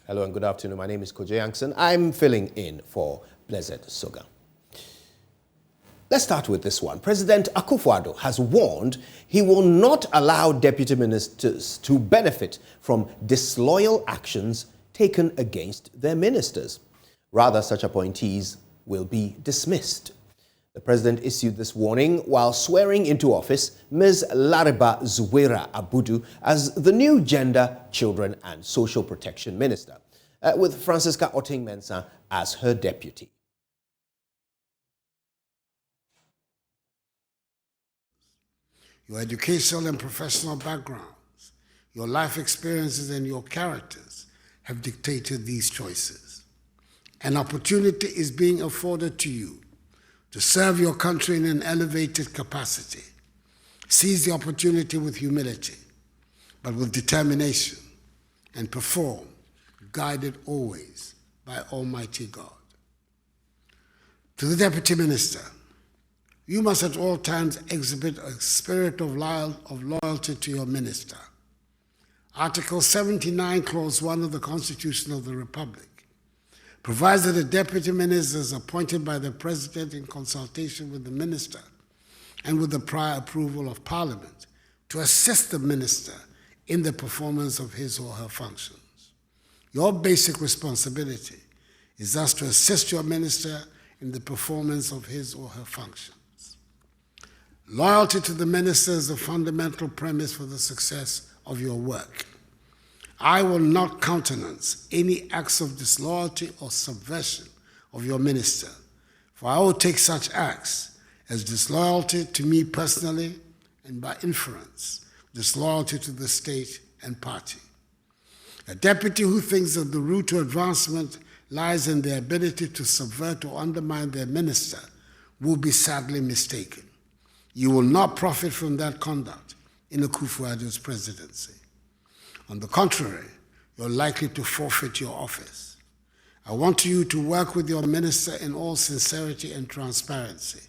Hello and good afternoon. My name is Kojo Yankson. I'm filling in for Blessed Soga. Let's start with this one. President Akufo-Addo has warned he will not allow deputy ministers to benefit from disloyal actions taken against their ministers. Rather, such appointees will be dismissed. The president issued this warning while swearing into office Ms. Lariba Zuwaira Abudu as the new Gender, Children and Social Protection Minister, with Francisca Oting-Mensah as her deputy. Your educational and professional backgrounds, your life experiences and your characters have dictated these choices. An opportunity is being afforded to you to serve your country in an elevated capacity. Seize the opportunity with humility, but with determination, and perform, guided always by Almighty God. To the Deputy Minister, you must at all times exhibit a spirit of loyalty to your minister. Article 79, Clause 1 of the Constitution of the Republic provides that a deputy minister is appointed by the President in consultation with the minister and with the prior approval of Parliament to assist the minister in the performance of his or her functions. Your basic responsibility is thus to assist your minister in the performance of his or her functions. Loyalty to the minister is the fundamental premise for the success of your work. I will not countenance any acts of disloyalty or subversion of your minister, for I will take such acts as disloyalty to me personally and by inference, disloyalty to the state and party. A deputy who thinks that the route to advancement lies in their ability to subvert or undermine their minister will be sadly mistaken. You will not profit from that conduct in Akufo-Addo's presidency. On the contrary, you're likely to forfeit your office. I want you to work with your minister in all sincerity and transparency.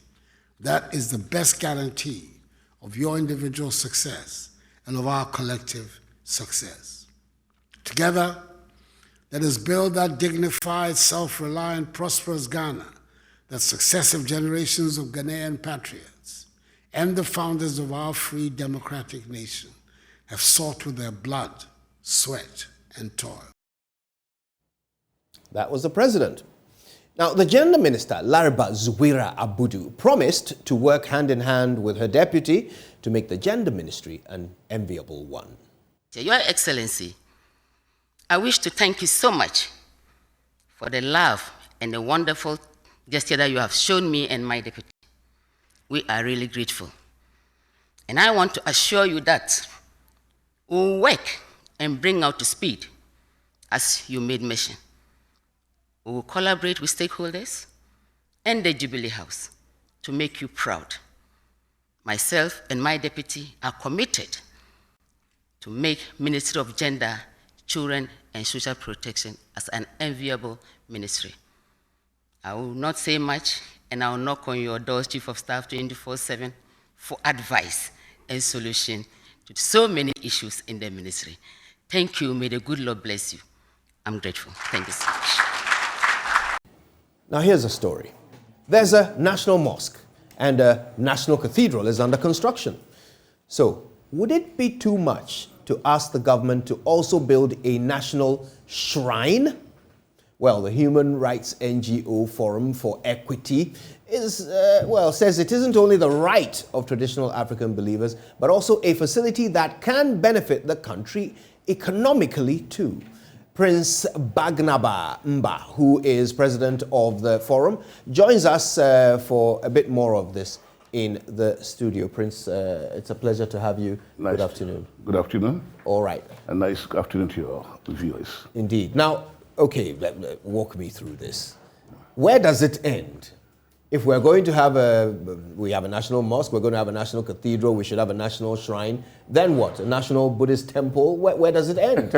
That is the best guarantee of your individual success and of our collective success. Together, let us build that dignified, self-reliant, prosperous Ghana that successive generations of Ghanaian patriots and the founders of our free democratic nation have sought with their blood, sweat, and toil. That was the president. Now, the gender minister, Lariba Zuwaira Abudu, promised to work hand in hand with her deputy to make the gender ministry an enviable one. Your Excellency, I wish to thank you so much for the love and the wonderful gesture that you have shown me and my deputy. We are really grateful. And I want to assure you that we will work and bring out to speed as you made mention. We will collaborate with stakeholders and the Jubilee House to make you proud. Myself and my deputy are committed to make Ministry of Gender, Children and Social Protection as an enviable ministry. I will not say much, and I will knock on your doors, Chief of Staff, 24/7 for advice and solution to so many issues in the ministry. Thank you. May the good Lord bless you. I'm grateful. Thank you so much. Now, here's a story. There's a national mosque and a national cathedral is under construction. So, would it be too much to ask the government to also build a national shrine? Well, the Human Rights NGO Forum for Equity says it isn't only the right of traditional African believers, but also a facility that can benefit the country economically too. Prince Bagnaba Mba, who is president of the forum, joins us for a bit more of this in the studio. Prince, it's a pleasure to have you. Nice. Good afternoon. Good afternoon. All right. A nice afternoon to your viewers. Indeed. Now, okay, walk me through this. Where does it end? If we're going to have we have a national mosque, we're going to have a national cathedral, we should have a national shrine, then what? A national Buddhist temple? Where does it end?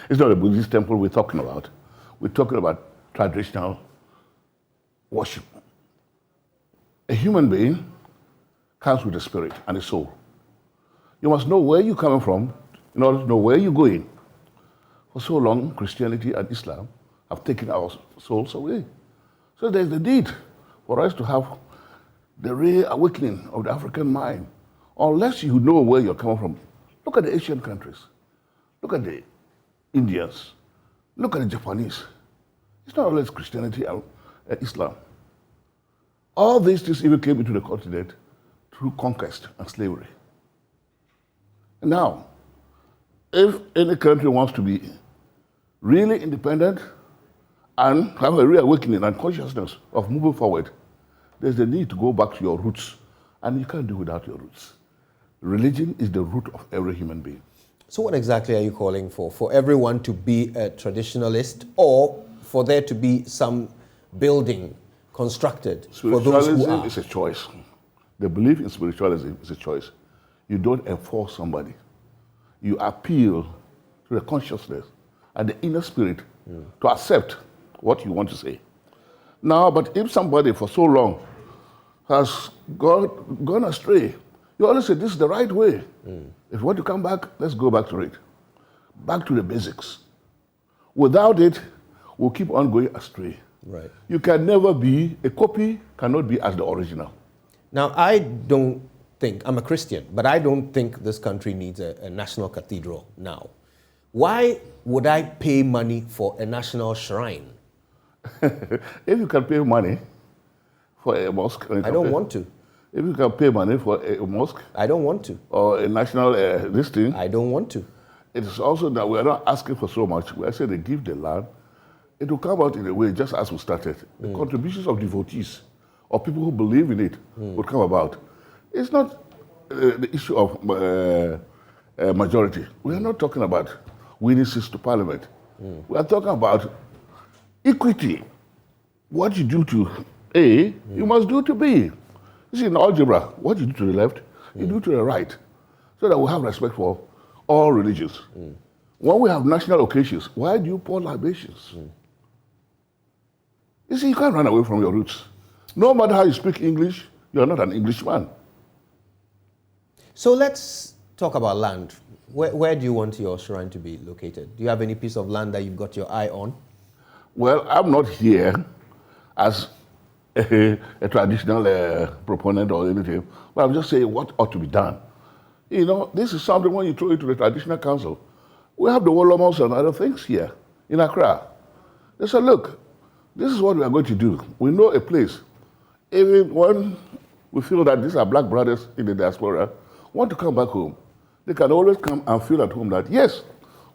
It's not a Buddhist temple we're talking about. We're talking about traditional worship. A human being comes with a spirit and a soul. You must know where you're coming from in order to know where you're going. For so long, Christianity and Islam have taken our souls away. So there's the need for us to have the reawakening of the African mind. Unless you know where you're coming from, look at the Asian countries. Look at the Indians. Look at the Japanese. It's not always Christianity and Islam. All these things even came into the continent through conquest and slavery. And now, if any country wants to be really independent and have a reawakening and consciousness of moving forward, there's the need to go back to your roots. And you can't do without your roots. Religion is the root of every human being. So what exactly are you calling for? For everyone to be a traditionalist, or for there to be some building constructed for those who are? Spiritualism is a choice. The belief in spiritualism is a choice. You don't enforce somebody. You appeal to the consciousness and the inner spirit to accept what you want to say. Now, but if somebody for so long has gone astray, you always say, this is the right way. If you want to come back, let's go back to it. Back to the basics. Without it, we'll keep on going astray. Right. You can never be, a copy cannot be as the original. Now, I don't think, I'm a Christian, but I don't think this country needs a national cathedral now. Why would I pay money for a national shrine? If you can pay money for a mosque, I don't want to. If you can pay money for a mosque, I don't want to. Or a national this thing, I don't want to. it is also that we are not asking for so much. We are saying they give the land. It will come out in a way just as we started. The contributions of devotees or people who believe in it would come about. It's not the issue of majority. We are not talking about winning seats to parliament. We are talking about equity. What you do to A, you must do to B. You see, in algebra, what you do to the left, you do to the right, so that we have respect for all religions. When we have national occasions, why do you pour libations? You see, you can't run away from your roots. No matter how you speak English, you are not an Englishman. So let's talk about land. Where do you want your shrine to be located? Do you have any piece of land that you've got your eye on? Well, I'm not here as a traditional proponent or anything, but I'm just saying what ought to be done. You know, this is something when you throw it to the traditional council. We have the Wolomos and other things here in Accra. They said, look, this is what we are going to do. We know a place. Even when we feel that these are black brothers in the diaspora want to come back home, they can always come and feel at home that, yes,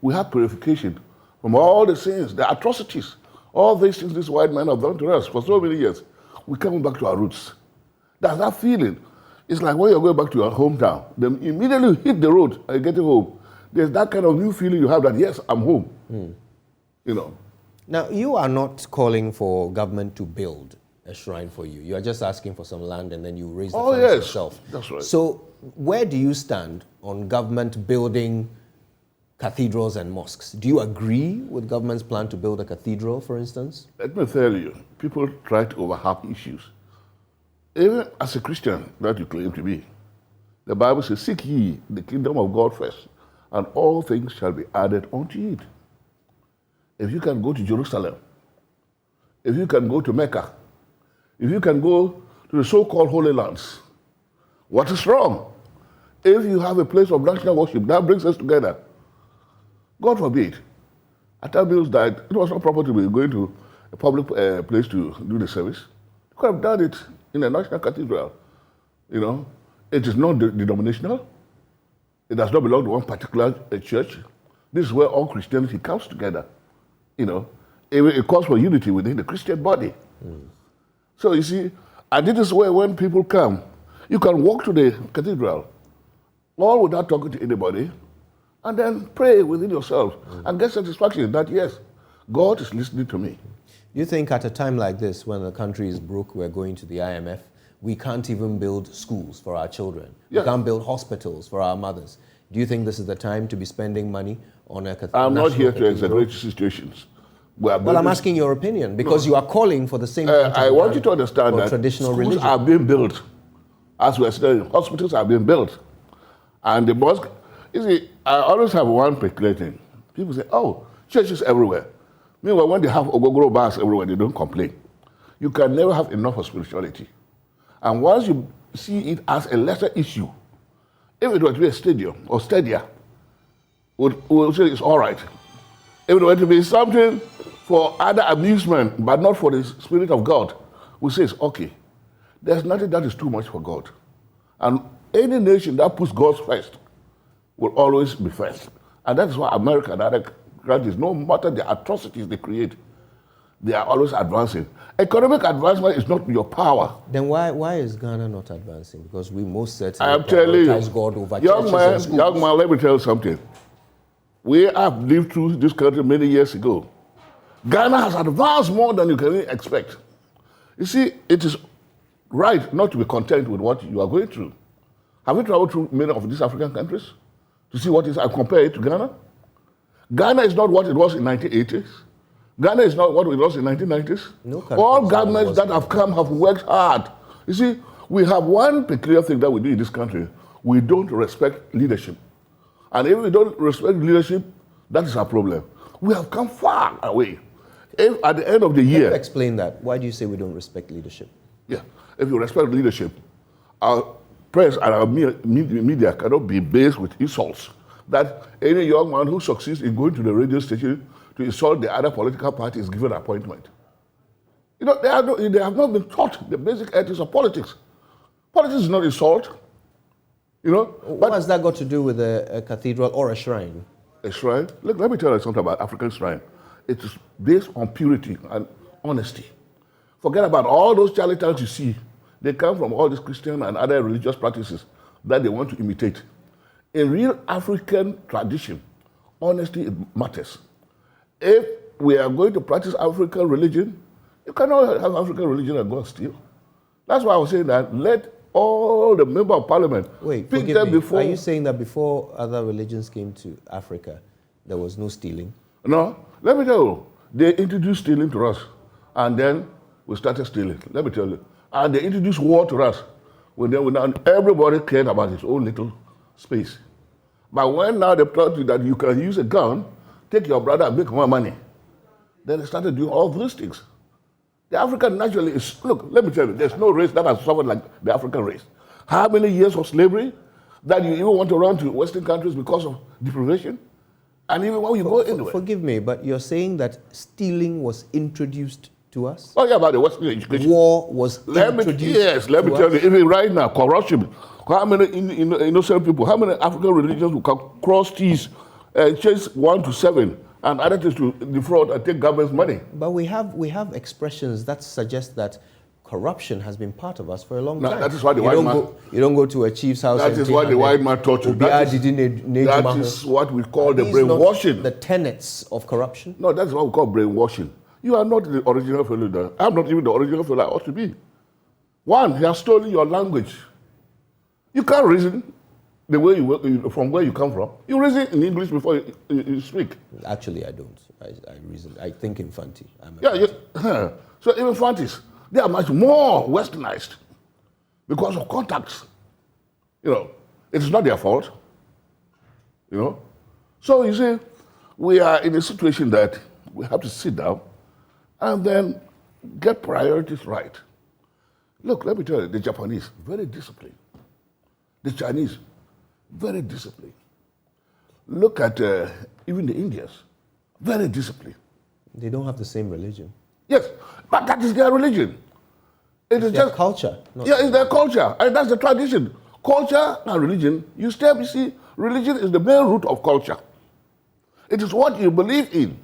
we have purification from all the sins, the atrocities, all these things these white men have done to us for so many years. We're coming back to our roots. That's that feeling. It's like when you're going back to your hometown, then immediately you hit the road and you get home. There's that kind of new feeling you have that, yes, I'm home. You know. Now, you are not calling for government to build a shrine for you. You are just asking for some land and then you raise the funds yourself. That's right. So where do you stand on government building cathedrals and mosques? Do you agree with government's plan to build a cathedral, for instance? Let me tell you, people try to overlap issues. Even as a Christian that you claim to be, the Bible says, seek ye the kingdom of God first, and all things shall be added unto it. If you can go to Jerusalem, if you can go to Mecca, if you can go to the so-called Holy Lands, what is wrong? If you have a place of national worship, that brings us together. God forbid. After Mills died, it was not proper to be going to a public place to do the service. You could have done it in a national cathedral. You know, it is not denominational. It does not belong to one particular church. This is where all Christianity comes together. You know, it calls for unity within the Christian body. So you see, and this is where when people come, you can walk to the cathedral, all without talking to anybody, and then pray within yourself and get satisfaction that, yes, God is listening to me. You think at a time like this, when the country is broke, we're going to the IMF, we can't even build schools for our children. Yes. We can't build hospitals for our mothers. Do you think this is the time to be spending money on a cathedral? I'm not here to exaggerate situations. Well, I'm asking your opinion, because you are calling for the same I want you to understand that traditional schools religion are being built. As we're studying, hospitals are being built. And the mosque, you see, I always have one peculiar thing. People say, oh, churches everywhere. Meanwhile, when they have ogogoro bars everywhere, they don't complain. You can never have enough of spirituality. And once you see it as a lesser issue, if it were to be a stadium or stadia, we'll say it's all right. If it were to be something for other amusement, but not for the Spirit of God, we say it's okay. There's nothing that is too much for God. And any nation that puts God first will always be first. And that's why America and other countries, no matter the atrocities they create, they are always advancing. Economic advancement is not your power. Then why is Ghana not advancing? Because we most certainly I'm telling you, God over young churches and schools. man, let me tell you something. We have lived through this country many years ago. Ghana has advanced more than you can expect. You see, it is right not to be content with what you are going through. Have you traveled through many of these African countries to see what is, I compare it to Ghana? Ghana is not what it was in 1980s. Ghana is not what it was in 1990s. No All governments that have come have worked hard. You see, we have one peculiar thing that we do in this country. We don't respect leadership. And if we don't respect leadership, that is our problem. We have come far away. If at the end of the year... Explain that. Why do you say we don't respect leadership? Yeah, if you respect leadership, our press and our media cannot be based with insults. That any young man who succeeds in going to the radio station to insult the other political party is given an appointment. You know, they have not been taught the basic ethics of politics. Politics is not insult. You know? What has that got to do with a cathedral or a shrine? A shrine? Look, let me tell you something about African shrine. It is based on purity and honesty. Forget about all those charlatans you see. They come from all these Christian and other religious practices that they want to imitate. In real African tradition, honesty matters. If we are going to practice African religion, you cannot have African religion and go and steal. That's why I was saying that let all the members of parliament pick them before. Are you saying that before other religions came to Africa, there was no stealing? No. Let me tell you, they introduced stealing to us, and then we started stealing. Let me tell you. And they introduced war to us. And everybody cared about his own little space. But when now they taught you that you can use a gun, take your brother and make more money, then they started doing all these things. The African naturally is, look, let me tell you, there's no race that has suffered like the African race. How many years of slavery that you even want to run to Western countries because of deprivation? And even when you go anywhere. Forgive me, but you're saying that stealing was introduced to us? Oh, yeah, about the Western education. War was introduced let me tell you, even right now, corruption. How many innocent people, how many African religions who can cross T's, chase 1 to 7, and other things to defraud and take government's money? But we have expressions that suggest that corruption has been part of us for a long time. That is why the white man... You don't go to a chief's house That is why the white man taught you. That is what we call the brainwashing. The tenets of corruption? No, that's what we call brainwashing. You are not the original fellow there. I'm not even the original fellow I ought to be. One, he has stolen your language. You can't reason the way from where you come from. You reason in English before you speak. Actually, I don't. I reason. I think infanti. So even infantis, they are much more westernized because of contacts. You know, it is not their fault. You know, so you see, we are in a situation that we have to sit down and then get priorities right. Look, let me tell you, the Japanese, very disciplined. The Chinese, very disciplined. Look at even the Indians, very disciplined. They don't have the same religion. Yes, but that is their religion. It's their culture. Yeah, it's their culture, and that's the tradition. Culture and religion, you see, religion is the main root of culture. It is what you believe in.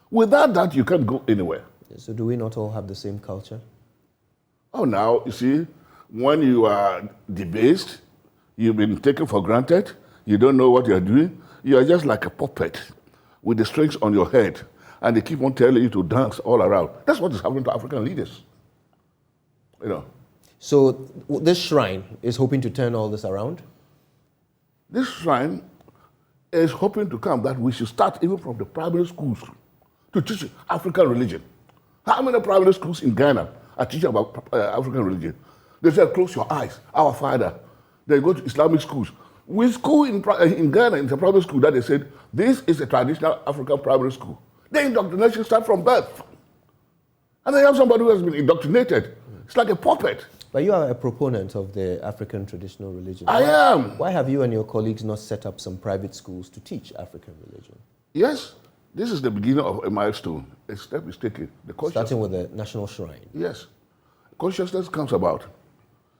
Without that, you can't go anywhere. So do we not all have the same culture? Oh, now, you see, when you are debased, you've been taken for granted, you don't know what you're doing, you are just like a puppet with the strings on your head, and they keep on telling you to dance all around. That's what is happening to African leaders. You know. So this shrine is hoping to turn all this around? This shrine is hoping to come that we should start even from the primary schools to teach African religion. How many primary schools in Ghana are teaching about African religion? They said, close your eyes, our Father. They go to Islamic schools. We school in Ghana, in the primary school, that they said, This is a traditional African primary school. The indoctrination starts from birth. And then you have somebody who has been indoctrinated. It's like a puppet. But you are a proponent of the African traditional religion. I am. Why have you and your colleagues not set up some private schools to teach African religion? Yes, this is the beginning of a milestone. A step is taken. Starting with the national shrine. Yes. Consciousness comes about.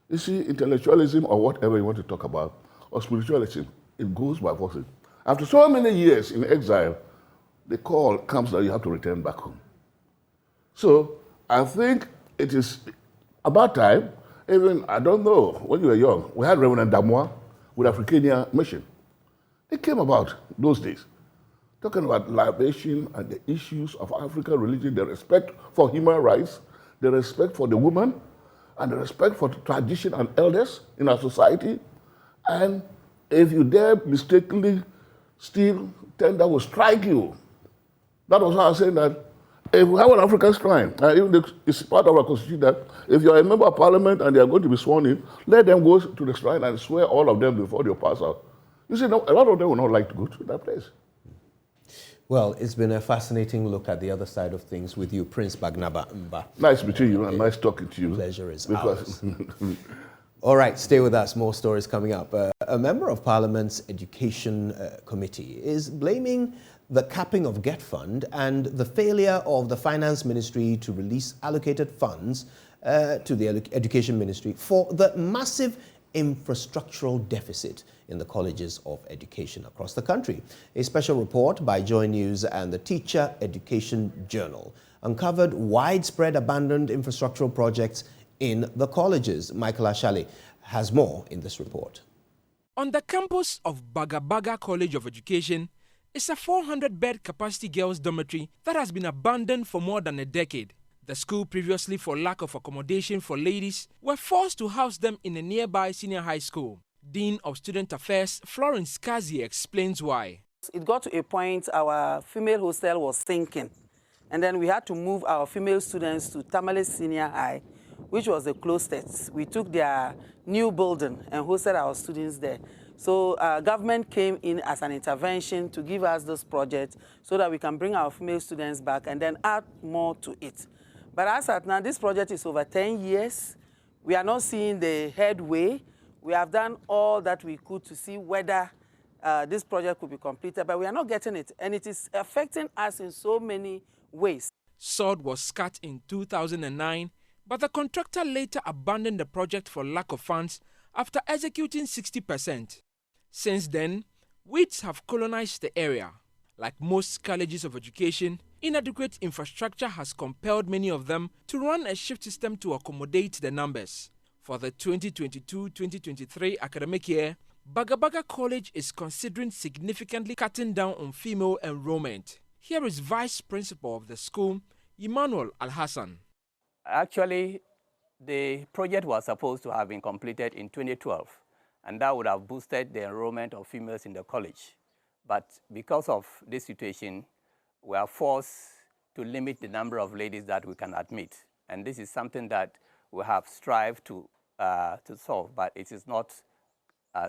You see, intellectualism or whatever you want to talk about, or spiritualism, it goes by forces. After so many years in exile, the call comes that you have to return back home. So I think it is about time. Even, I don't know, when you were young, we had Reverend Damois with Africania Mission. They came about those days, talking about libation and the issues of African religion, the respect for human rights, the respect for the woman, and the respect for tradition and elders in our society. And if you dare mistakenly steal, then that will strike you. That was how I was saying that if we have an African shrine, even it's part of our constitution that if you are a member of parliament and they are going to be sworn in, let them go to the shrine and swear all of them before they pass out. You see, no, a lot of them will not like to go to that place. Well, it's been a fascinating look at the other side of things with you, Prince Barnaba Mba. Nice meeting you and nice talking to you. Pleasure is ours. All right, stay with us. More stories coming up. A member of Parliament's Education Committee is blaming the capping of GET Fund and the failure of the Finance Ministry to release allocated funds to the Education Ministry for the massive infrastructural deficit in the colleges of education across the country. A special report by JoyNews and the Teacher Education Journal uncovered widespread abandoned infrastructural projects in the colleges. Michael Ashali has more in this report. On the campus of Bagabaga College of Education is a 400-bed capacity girls' dormitory that has been abandoned for more than a decade. The school, previously for lack of accommodation for ladies, were forced to house them in a nearby senior high school. Dean of Student Affairs, Florence Kazi, explains why. It got to a point our female hostel was sinking, and then we had to move our female students to Tamale Senior High, which was the closest. We took their new building and hosted our students there. So government came in as an intervention to give us this project so that we can bring our female students back and then add more to it. But as at now, this project is over 10 years. We are not seeing the headway. We have done all that we could to see whether this project could be completed, but we are not getting it. And it is affecting us in so many ways. Sod was cut in 2009, but the contractor later abandoned the project for lack of funds after executing 60%. Since then, weeds have colonized the area. Like most colleges of education, inadequate infrastructure has compelled many of them to run a shift system to accommodate the numbers. For the 2022-2023 academic year, Bagabaga College is considering significantly cutting down on female enrollment. Here is Vice Principal of the school, Emmanuel Al-Hassan. Actually, the project was supposed to have been completed in 2012, and that would have boosted the enrollment of females in the college. But because of this situation, we are forced to limit the number of ladies that we can admit. And this is something that we have strived to solve, but it is not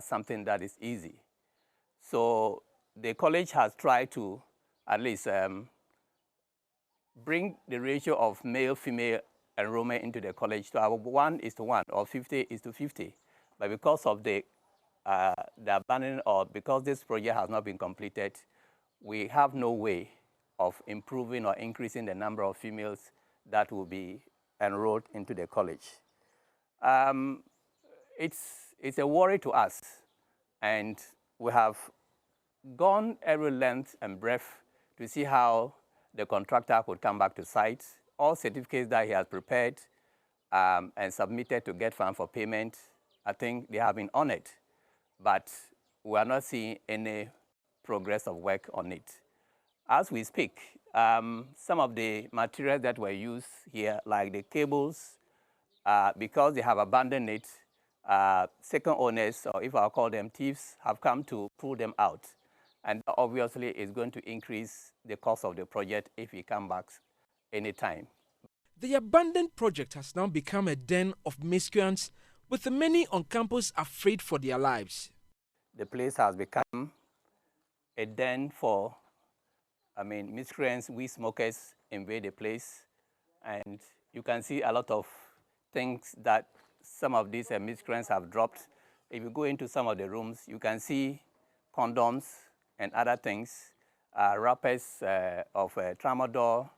something that is easy. So the college has tried to at least bring the ratio of male-female enrollment into the college to 1:1 or 50:50. But because of the abandoning, or because this project has not been completed, we have no way of improving or increasing the number of females that will be enrolled into the college. It's a worry to us, and we have gone every length and breadth to see how the contractor could come back to site. All certificates that he has prepared and submitted to get funds for payment, I think they have been honored, but we are not seeing any progress of work on it. As we speak, some of the materials that were used here, like the cables, because they have abandoned it, second owners, or if I call them thieves, have come to pull them out. And obviously is going to increase the cost of the project if we come back anytime. The abandoned project has now become a den of miscreants, with many on campus afraid for their lives. The place has become a den for, miscreants, weed smokers invade the place. And you can see a lot of things that some of these miscreants have dropped. If you go into some of the rooms, you can see condoms and other things, wrappers of tramadol,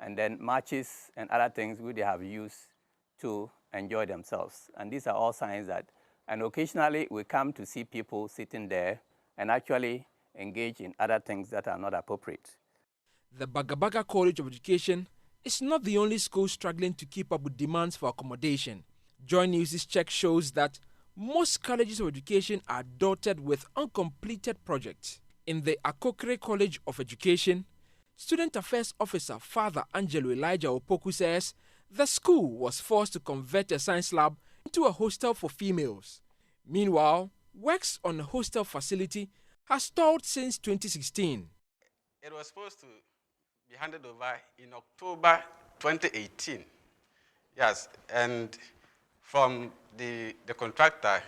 and then matches and other things which they have used to enjoy themselves. And these are all signs that, and occasionally we come to see people sitting there and actually engage in other things that are not appropriate. The Bagabaga College of Education is not the only school struggling to keep up with demands for accommodation. JoyNews' check shows that most colleges of education are dotted with uncompleted projects. In the Akokere College of Education, Student Affairs Officer Father Angelo Elijah Opoku says the school was forced to convert a science lab into a hostel for females. Meanwhile, works on the hostel facility has stalled since 2016. It was supposed to be handed over in October 2018. Yes, and from the contractor,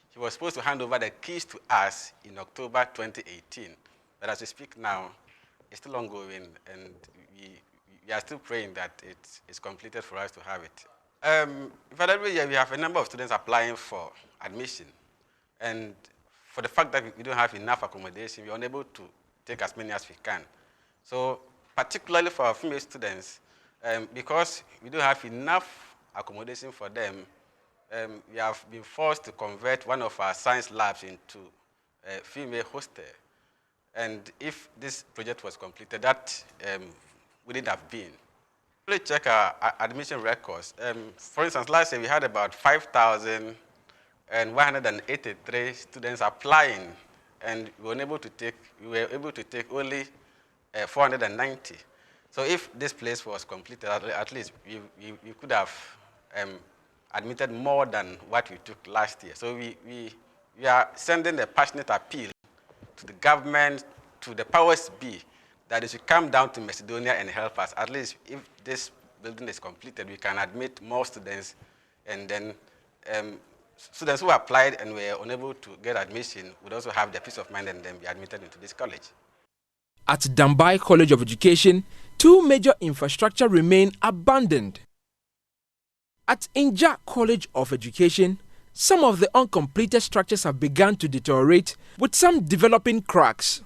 he was supposed to hand over the keys to us in October 2018. But as we speak now, it's still ongoing, and we are still praying that it's completed for us to have it. For every year, we have a number of students applying for admission. And for the fact that we don't have enough accommodation, we're unable to take as many as we can. So particularly for our female students, because we don't have enough accommodation for them, we have been forced to convert one of our science labs into a female hostel. And if this project was completed, that wouldn't have been. Please check our admission records. For instance, last year we had about 5,183 students applying, and we were able to take only 490. So if this place was completed, at least we could have admitted more than what we took last year. So we are sending a passionate appeal to the government, to the powers be, that they should come down to Macedonia and help us. At least if this building is completed, we can admit more students, and then students who applied and were unable to get admission would also have the peace of mind and then be admitted into this college. At Dambai College of Education, two major infrastructure remain abandoned. At Inja College of Education, some of the uncompleted structures have begun to deteriorate, with some developing cracks.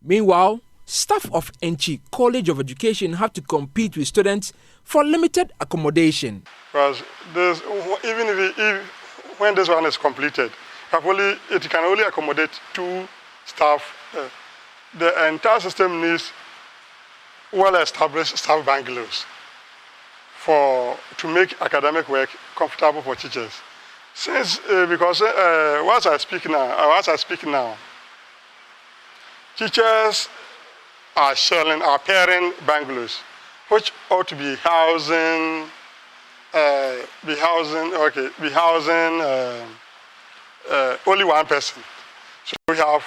Meanwhile, staff of Enchi College of Education have to compete with students for limited accommodation. Because when this one is completed, it can only accommodate 2 staff. The entire system needs well-established staff bungalows to make academic work comfortable for teachers. Because as I speak now, teachers are pairing bungalows, which ought to be housing only one person. So we have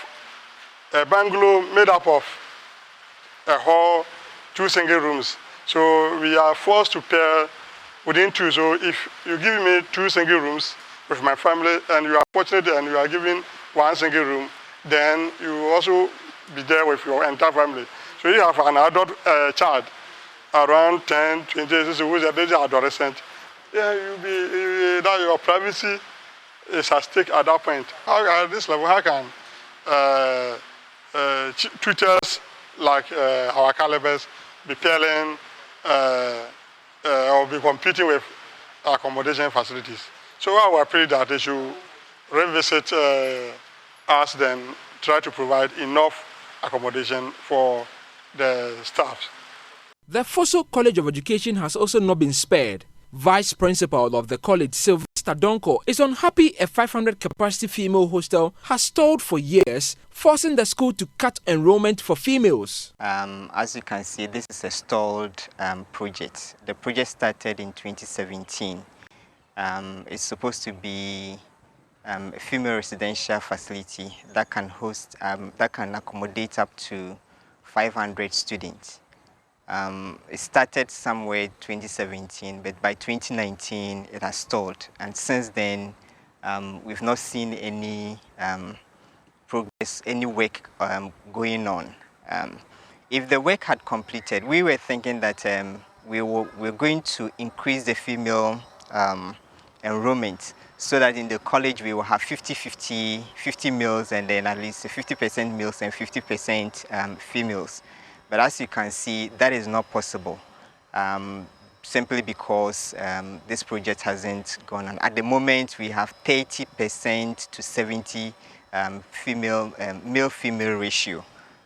a bungalow made up of a hall, 2 single rooms. So we are forced to pair within 2. So if you give me 2 single rooms with my family, and you are fortunate and you are given 1 single room, then you also be there with your entire family. So you have an adult child around 10, 20 years, who is an adolescent. Yeah, your privacy is at stake at that point. At this level, how can tutors like our calibers be pairing or be competing with accommodation facilities? So I would pray that they should revisit us, then try to provide enough accommodation for the staff. The Fosso College of Education has also not been spared. Vice Principal of the college, Sylvester Donko, is unhappy a 500-capacity female hostel has stalled for years, forcing the school to cut enrollment for females. As you can see, this is a stalled project. The project started in 2017. It's supposed to be a female residential facility that can host, that can accommodate up to 500 students. It started somewhere in 2017, but by 2019 it has stalled. And since then, we've not seen any progress, any work going on. If the work had completed, we were thinking that we're going to increase the female enrollment so that in the college we will have 50 males and then at least 50% males and 50% females. But as you can see, that is not possible. Simply because this project hasn't gone on. At the moment, we have 30% to 70 male-female ratio.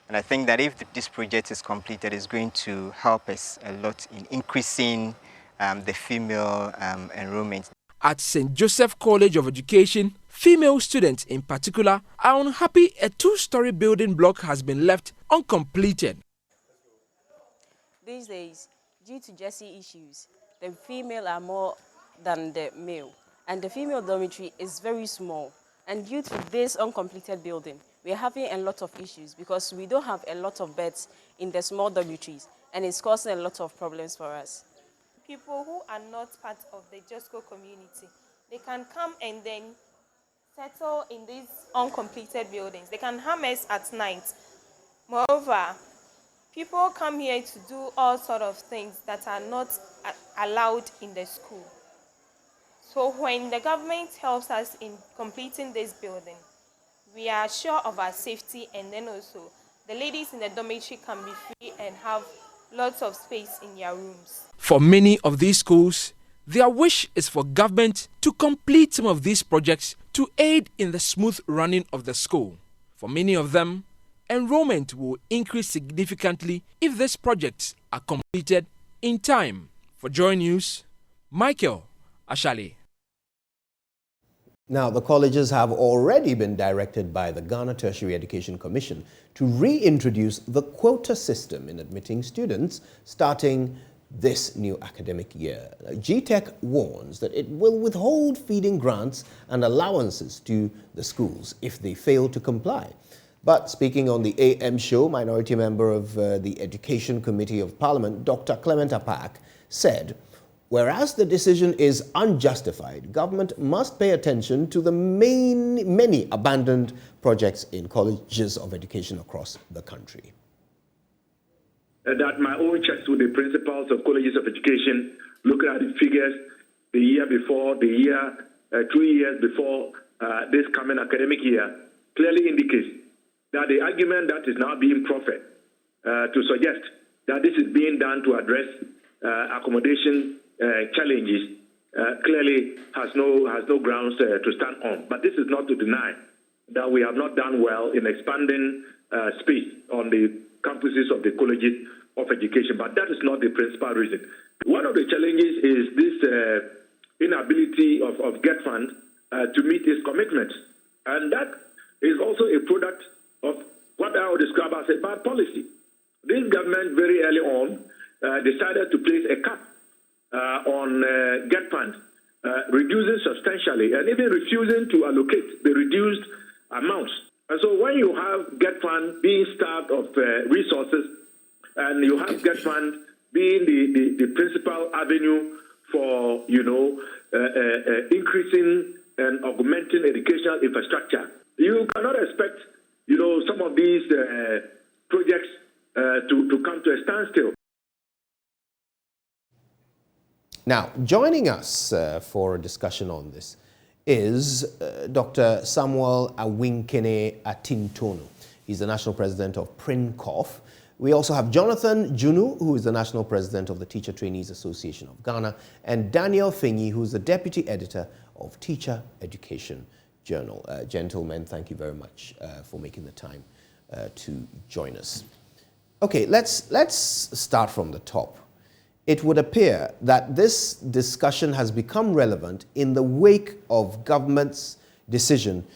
And I think that if this project is completed, it's going to help us a lot in increasing the female enrollment. At St. Joseph College of Education, female students in particular are unhappy a two-story building block has been left uncompleted. These days, due to gender issues, the female are more than the male, and the female dormitory is very small. And due to this uncompleted building, we are having a lot of issues because we don't have a lot of beds in the small dormitories, and it's causing a lot of problems for us. People who are not part of the JOSCO community, they can come and then settle in these uncompleted buildings. They can harm us at night. Moreover, people come here to do all sort of things that are not allowed in the school. So when the government helps us in completing this building, we are sure of our safety, and then also the ladies in the dormitory can be free and have lots of space in their rooms. For many of these schools, their wish is for government to complete some of these projects to aid in the smooth running of the school. For many of them, enrollment will increase significantly if these projects are completed in time. For JoyNews, Michael Ashale. Now, the colleges have already been directed by the Ghana Tertiary Education Commission to reintroduce the quota system in admitting students starting this new academic year. GTEC warns that it will withhold feeding grants and allowances to the schools if they fail to comply. But speaking on the AM show, minority member of the Education Committee of Parliament, Dr. Clement Apak, said, whereas the decision is unjustified, government must pay attention to the many abandoned projects in colleges of education across the country. That my own checks with the principals of colleges of education, looking at the figures the year before, 2 years before this coming academic year, clearly indicates that the argument that is now being proffered to suggest that this is being done to address accommodation challenges clearly has no grounds to stand on. But this is not to deny that we have not done well in expanding space on the campuses of the colleges of education, but that is not the principal reason. One of the challenges is this inability of GET-Fund to meet its commitments, and that is also a product of what I would describe as a bad policy. This government very early on decided to place a cap on GET-Fund, reducing substantially and even refusing to allocate the reduced amounts. And so when you have GET-Fund being starved of resources, and you have GET-Fund being the principal avenue for, increasing and augmenting educational infrastructure, you cannot expect, some of these projects to come to a standstill. Now, joining us for a discussion on this is Dr. Samuel Awinkene Atintono. He's the National President of PRINCOF. We also have Jonathan Junu, who is the National President of the Teacher Trainees Association of Ghana, and Daniel Finyi, who is the Deputy Editor of Teacher Education Journal. Gentlemen, thank you very much for making the time to join us. Okay, let's start from the top. It would appear that this discussion has become relevant in the wake of government's decision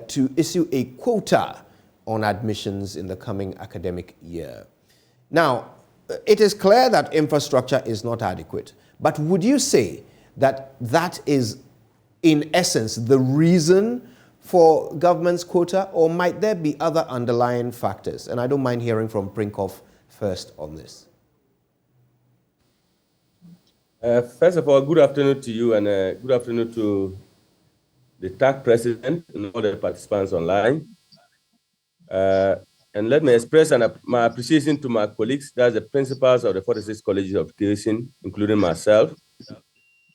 to issue a quota on admissions in the coming academic year. Now, it is clear that infrastructure is not adequate, but would you say that that is, in essence, the reason for government's quota, or might there be other underlying factors? And I don't mind hearing from PRINCOF first on this. First of all, good afternoon to you, and good afternoon to the TAC president, and all the participants online. And let me express my appreciation to my colleagues, that's the principals of the 46 colleges of education, including myself.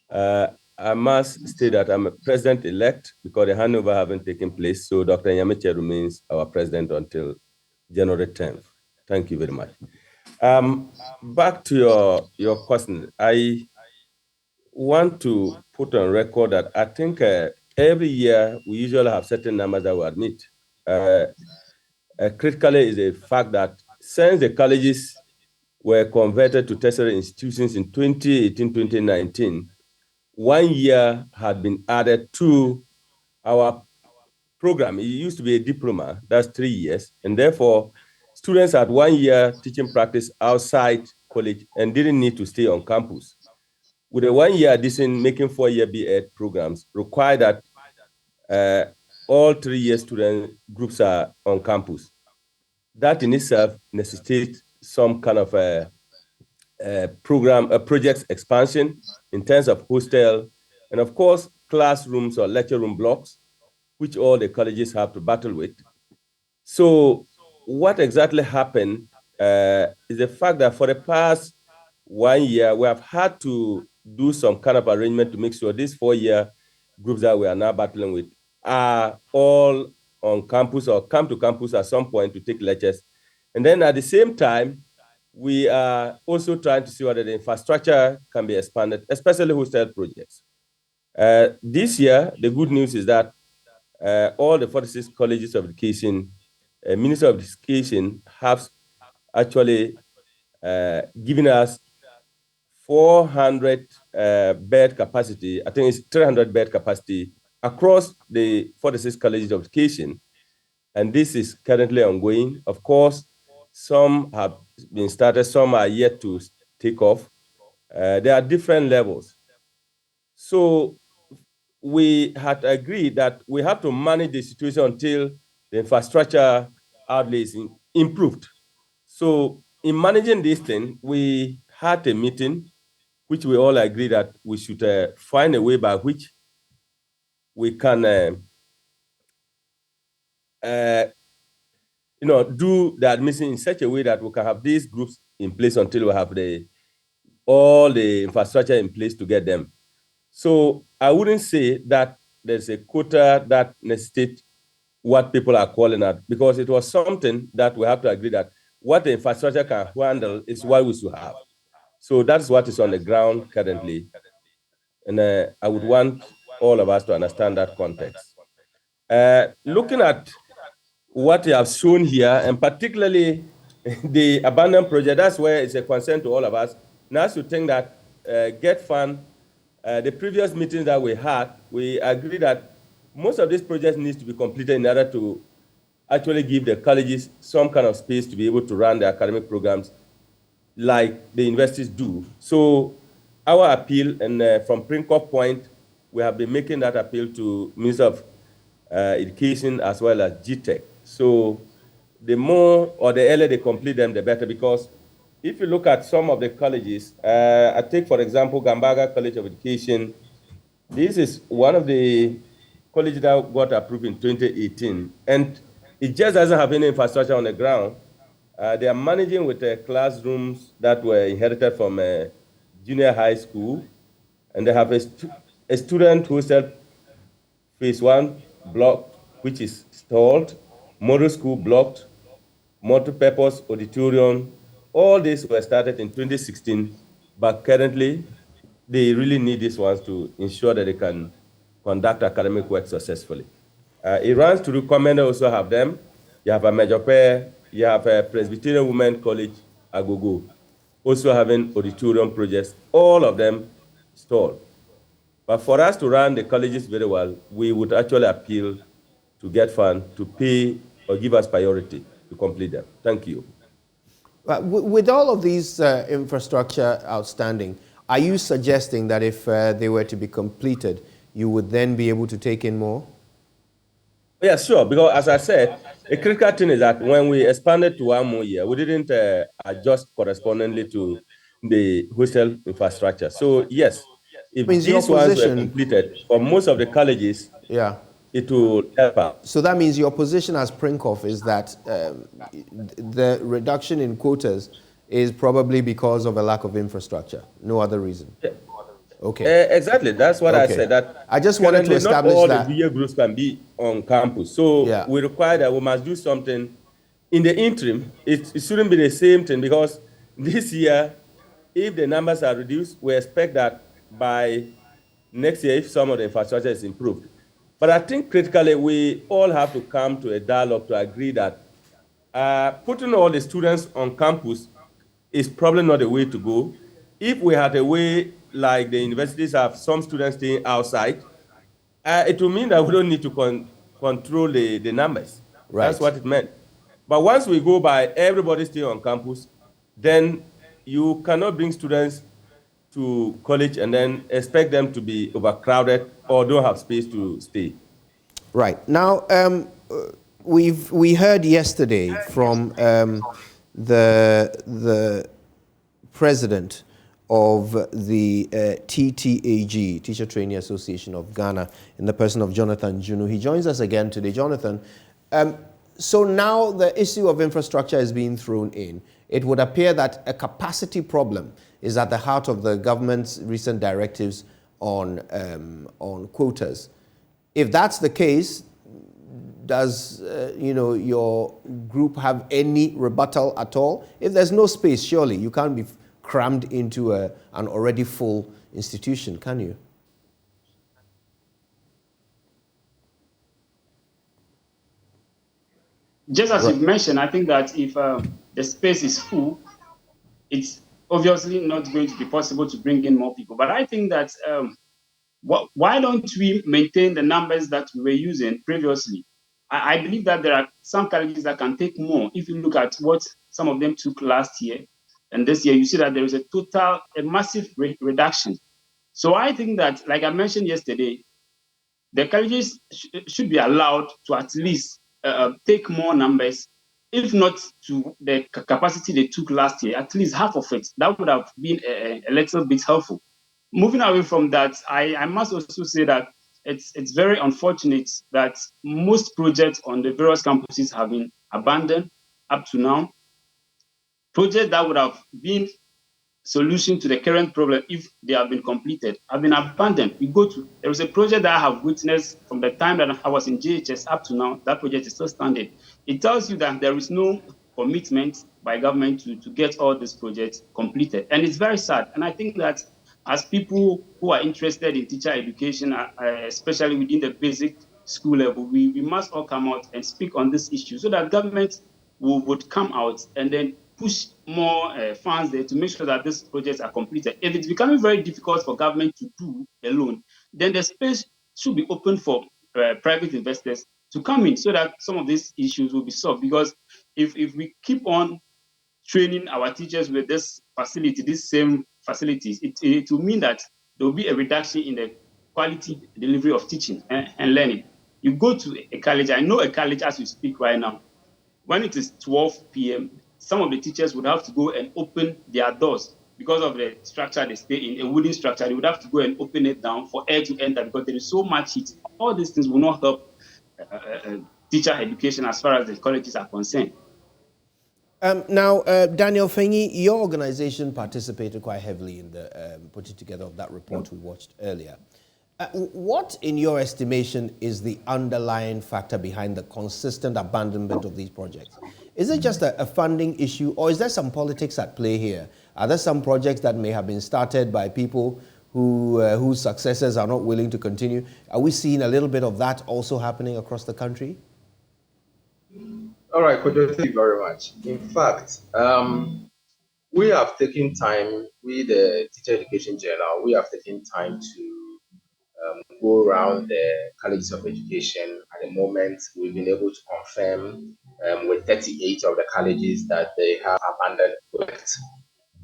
I must state that I'm a president-elect because the handover haven't taken place, so Dr. Nyamiche remains our president until January 10th. Thank you very much. Back to your question. I want to put on record that I think every year we usually have certain numbers that we admit. Critically is the fact that since the colleges were converted to tertiary institutions in 2018, 2019, 1 year had been added to our program. It used to be a diploma, that's 3 years. And therefore, students had 1 year teaching practice outside college and didn't need to stay on campus. With a 1 year addition, making 4-year B.Ed programs require that all 3-year student groups are on campus. That in itself necessitates some kind of a project expansion in terms of hostel, and of course, classrooms or lecture room blocks, which all the colleges have to battle with. So what exactly happened is the fact that for the past 1 year, we have had to do some kind of arrangement to make sure these 4-year groups that we are now battling with are all on campus or come to campus at some point to take lectures. And then at the same time, we are also trying to see whether the infrastructure can be expanded, especially hostel projects. This year, the good news is that all the 46 colleges of education, Minister of Education have actually given us 400 bed capacity. I think it's 300 bed capacity across the 46 colleges of education. And this is currently ongoing. Of course, some have been started, some are yet to take off. There are different levels. So we had agreed that we have to manage the situation until the infrastructure outlay is improved. So in managing this thing, we had a meeting, which we all agreed that we should find a way by which we can do the admission in such a way that we can have these groups in place until we have all the infrastructure in place to get them. So I wouldn't say that there's a quota that necessitates what people are calling at, because it was something that we have to agree that what the infrastructure can handle is what we should have. So that's what is on the ground currently. And I would want all of us to understand that context. Looking at what you have shown here, and particularly the abandoned project, that's where it's a concern to all of us. Now, to think that get fund, the previous meetings that we had, we agreed that most of these projects need to be completed in order to actually give the colleges some kind of space to be able to run their academic programs like the universities do. So our appeal, and from Princop Point, we have been making that appeal to Minister of Education as well as GTech. So the more or the earlier they complete them, the better, because if you look at some of the colleges, I take, for example, Gambaga College of Education. This is one of the colleges that got approved in 2018, and it just doesn't have any infrastructure on the ground. They are managing with classrooms that were inherited from junior high school, and they have a student hostel phase 1 block, which is stalled, model school blocked, multi-purpose auditorium. All these were started in 2016, but currently they really need these ones to ensure that they can conduct academic work successfully. It runs to recommend also have them. You have a major pair, you have a Presbyterian Women College, Agogo, also having auditorium projects, all of them stalled. But for us to run the colleges very well, we would actually appeal to get funds to pay or give us priority to complete them. Thank you. With all of these infrastructure outstanding, are you suggesting that if they were to be completed, you would then be able to take in more? Yeah, sure. Because as I said, a critical thing is that when we expanded to 1 more year, we didn't adjust correspondingly to the hostel infrastructure. So yes, If Means your these ones were position- completed for most of the colleges, Yeah. it will help out. So that means your position as Prinkoff is that the reduction in quotas is probably because of a lack of infrastructure, no other reason. Okay. Exactly, that's what I Okay. said. That I just wanted to currently establish not all that- the bigger groups can be on campus. So Yeah. we require that we must do something. In the interim, it shouldn't be the same thing, because this year, if the numbers are reduced, we expect that by next year, if some of the infrastructure is improved. But I think critically, we all have to come to a dialogue to agree that putting all the students on campus is probably not the way to go. If we had a way like the universities have some students staying outside, it will mean that we don't need to control the numbers. Right. That's what it meant. But once we go by everybody staying on campus, then you cannot bring students to college and then expect them to be overcrowded or don't have space to stay. Right. Now, we heard yesterday from the president of the TTAG, Teacher Training Association of Ghana, in the person of Jonathan Junu. He joins us again today. Jonathan, so now the issue of infrastructure is being thrown in. It would appear that a capacity problem is at the heart of the government's recent directives on quotas. If that's the case, does your group have any rebuttal at all? If there's no space, surely you can't be crammed into an already full institution, can you? Just as you've mentioned, I think that if the space is full, it's obviously not going to be possible to bring in more people. But I think that why don't we maintain the numbers that we were using previously? I believe that there are some colleges that can take more. If you look at what some of them took last year and this year, you see that there is a massive reduction. So I think that, like I mentioned yesterday, the colleges should be allowed to at least take more numbers, if not to the capacity they took last year, at least half of it. That would have been a little bit helpful. Moving away from that, I must also say that it's very unfortunate that most projects on the various campuses have been abandoned up to now. Projects that would have been solution to the current problem, if they have been completed, have been abandoned. There is a project that I have witnessed from the time that I was in JHS up to now. That project is still standing. It tells you that there is no commitment by government to get all these projects completed. And it's very sad. And I think that as people who are interested in teacher education, especially within the basic school level, we must all come out and speak on this issue so that government would come out and then push more funds there to make sure that these projects are completed. If it's becoming very difficult for government to do alone, then the space should be open for private investors to come in so that some of these issues will be solved. Because if we keep on training our teachers with this facility, these same facilities, it will mean that there will be a reduction in the quality delivery of teaching and learning. You go to a college, I know a college as we speak right now, when it is 12 p.m., some of the teachers would have to go and open their doors because of the structure they stay in, a wooden structure. They would have to go and open it down for air to enter because there is so much heat. All these things will not help teacher education as far as the colleges are concerned. Now, Daniel Fengi, your organization participated quite heavily in the putting together of that report we watched earlier. What, in your estimation, is the underlying factor behind the consistent abandonment of these projects? Is it just a funding issue, or is there some politics at play here? Are there some projects that may have been started by people whose successors are not willing to continue? Are we seeing a little bit of that also happening across the country? All right, Kojo, thank you very much. In fact, we have taken time, with the Teacher Education Journal, we have taken time to go around the colleges of education. At the moment, we've been able to confirm with 38 of the colleges that they have abandoned projects.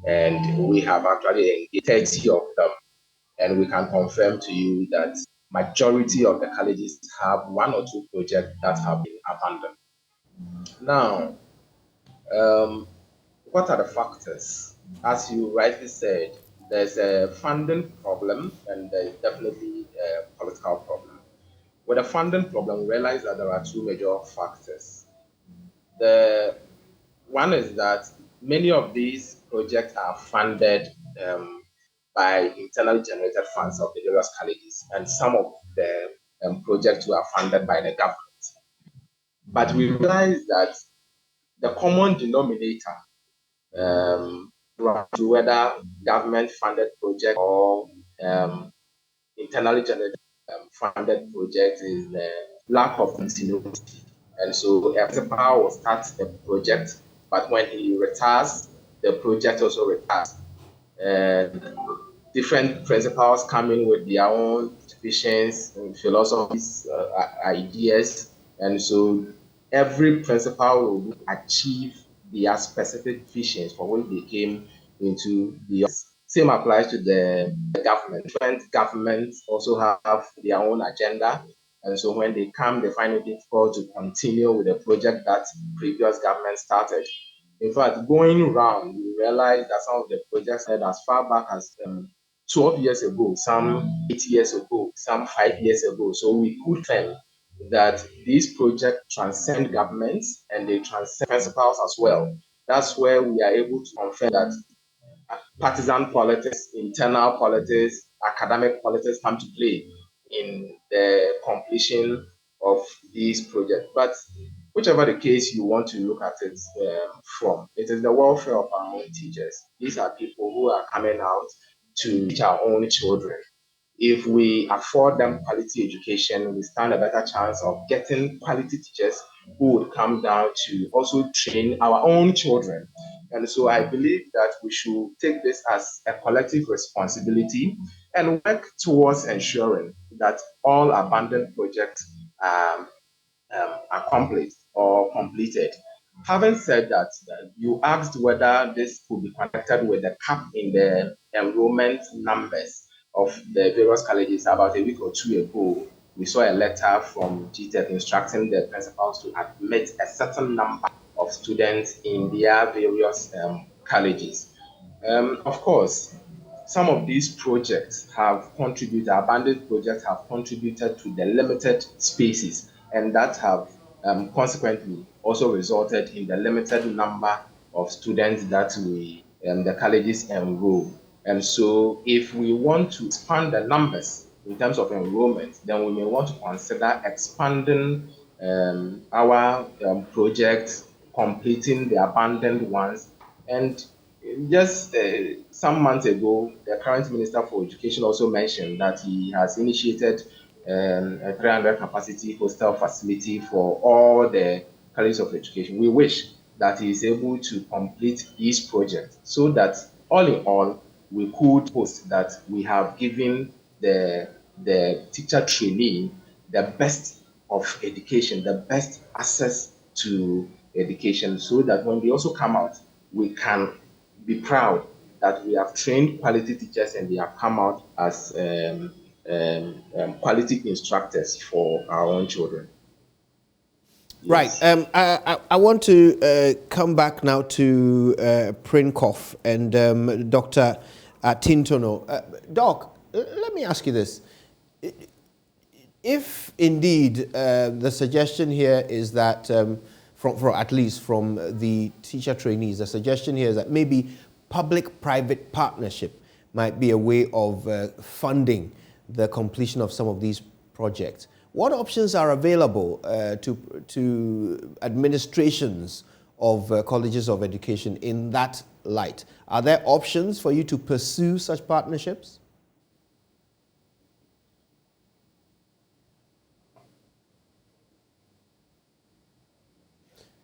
And we have actually engaged 30 of them. And we can confirm to you that majority of the colleges have one or two projects that have been abandoned. Now, what are the factors? As you rightly said, there's a funding problem and there's definitely a political problem. With a funding problem, we realize that there are two major factors. The one is that many of these projects are funded by internally generated funds of the various colleges, and some of the projects were funded by the government. But we realize that the common denominator, whether government-funded project or internally generated funded project, is the lack of continuity. And so a principal will start a project, but when he retires, the project also retires. And different principals come in with their own visions and philosophies, ideas, and so every principal will achieve their specific visions for which they came into the office. Same applies to the government. Different governments also have their own agenda, and so when they come, they find it difficult to continue with the project that previous government started. In fact, going round, we realized that some of the projects started as far back as 12 years ago, some 8 years ago, some 5 years ago. So we could claim that these projects transcend governments and they transcend principals as well. That's where we are able to confirm that partisan politics, internal politics, academic politics come to play in the completion of these projects. But whichever the case you want to look at it from, it is the welfare of our own teachers. These are people who are coming out to teach our own children. If we afford them quality education, we stand a better chance of getting quality teachers who would come down to also train our own children. And so I believe that we should take this as a collective responsibility and work towards ensuring that all abandoned projects are accomplished or completed. Having said that, you asked whether this could be connected with the cap in the enrollment numbers of the various colleges. About a week or two ago, we saw a letter from GTEC instructing the principals to admit a certain number of students in their various colleges. Of course, some of these projects have contributed, abandoned projects have contributed to the limited spaces, and that have consequently also resulted in the limited number of students that the colleges enroll. And so if we want to expand the numbers in terms of enrollment, then we may want to consider expanding our projects, completing the abandoned ones. And just some months ago, the current Minister for Education also mentioned that he has initiated a 300 capacity hostel facility for all the colleges of education. We wish that he is able to complete these projects so that all in all, we could post that we have given the teacher trainee the best of education, the best access to education, so that when they also come out, we can be proud that we have trained quality teachers and they have come out as quality instructors for our own children. Yes. Right. I want to come back now to Prinkoff and Dr. Tintono. Doc, let me ask you this. If indeed the suggestion here is that, at least from the teacher trainees, the suggestion here is that maybe public-private partnership might be a way of funding the completion of some of these projects. What options are available to administrations of colleges of education in that light? Are there options for you to pursue such partnerships?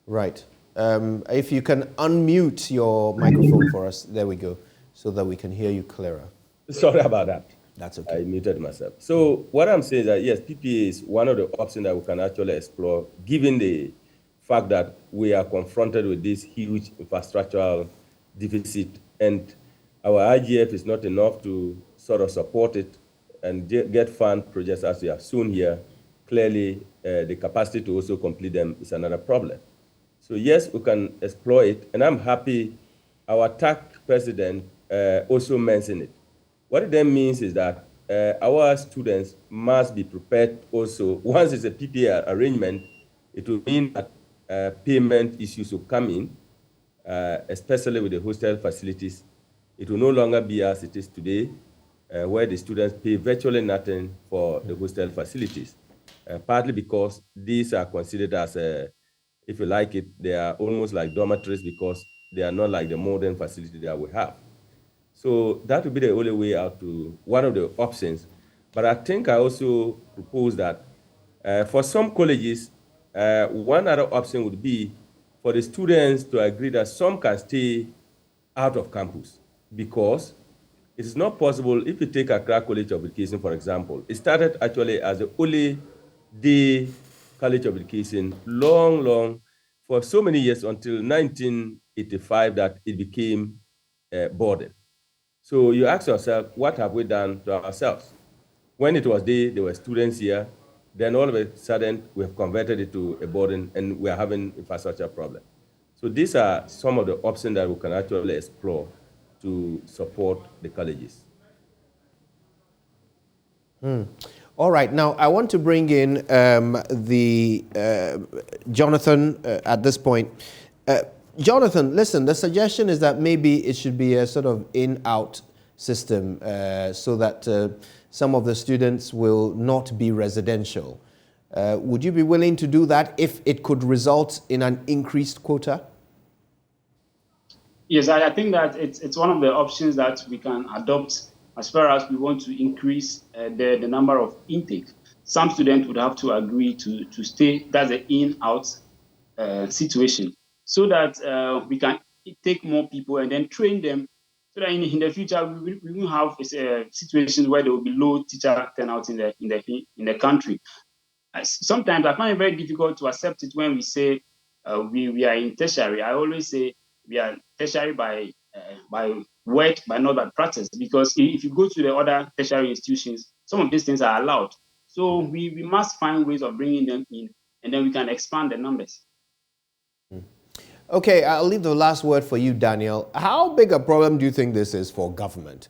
Right. If you can unmute your microphone for us, there we go, so that we can hear you clearer. Sorry about that. That's okay. I muted myself. So what I'm saying is that, yes, PPA is one of the options that we can actually explore, given the fact that we are confronted with this huge infrastructural deficit, and our IGF is not enough to sort of support it and get fund projects as we have shown here. Clearly, the capacity to also complete them is another problem. So yes, we can explore it, and I'm happy our TAC president also mentioned it, What it then means is that our students must be prepared also. Once it's a PPA arrangement, it will mean that payment issues will come in, especially with the hostel facilities. It will no longer be as it is today, where the students pay virtually nothing for the hostel facilities, partly because these are considered as, if you like it, they are almost like dormitories because they are not like the modern facility that we have. So that would be the only way out to one of the options. But I think I also propose that for some colleges, one other option would be for the students to agree that some can stay out of campus, because it is not possible. If you take Accra College of Education, for example, it started actually as the only day college of education long for so many years until 1985 that it became boarded. So you ask yourself, what have we done to ourselves? When it was day, there were students here. Then all of a sudden, we have converted it to a burden, and we are having infrastructure problem. So these are some of the options that we can actually explore to support the colleges. All right, now I want to bring in Jonathan at this point. Jonathan, listen, the suggestion is that maybe it should be a sort of in-out system so that some of the students will not be residential. Would you be willing to do that if it could result in an increased quota? Yes, I think that it's one of the options that we can adopt as far as we want to increase the number of intake. Some students would have to agree to stay, that's the in-out situation, so that we can take more people and then train them, so that in the future we won't have situations where there will be low teacher turnout in the country. Sometimes I find it very difficult to accept it when we say we are in tertiary. I always say we are tertiary by word, but not by practice. Because if you go to the other tertiary institutions, some of these things are allowed. So we must find ways of bringing them in, and then we can expand the numbers. Okay, I'll leave the last word for you, Daniel. How big a problem do you think this is for government?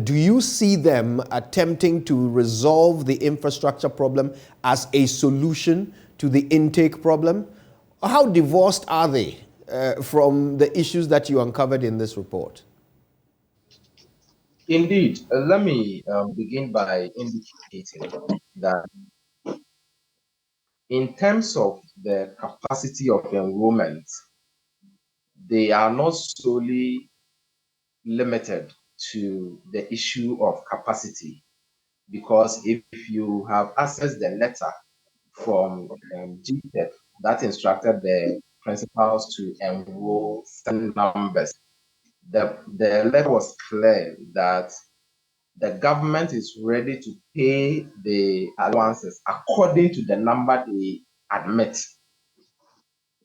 Do you see them attempting to resolve the infrastructure problem as a solution to the intake problem? How divorced are they from the issues that you uncovered in this report? Indeed, let me begin by indicating that in terms of the capacity of enrollment, they are not solely limited to the issue of capacity, because if you have accessed the letter from GTEC that instructed the principals to enroll certain numbers, the letter was clear that the government is ready to pay the allowances according to the number they admit.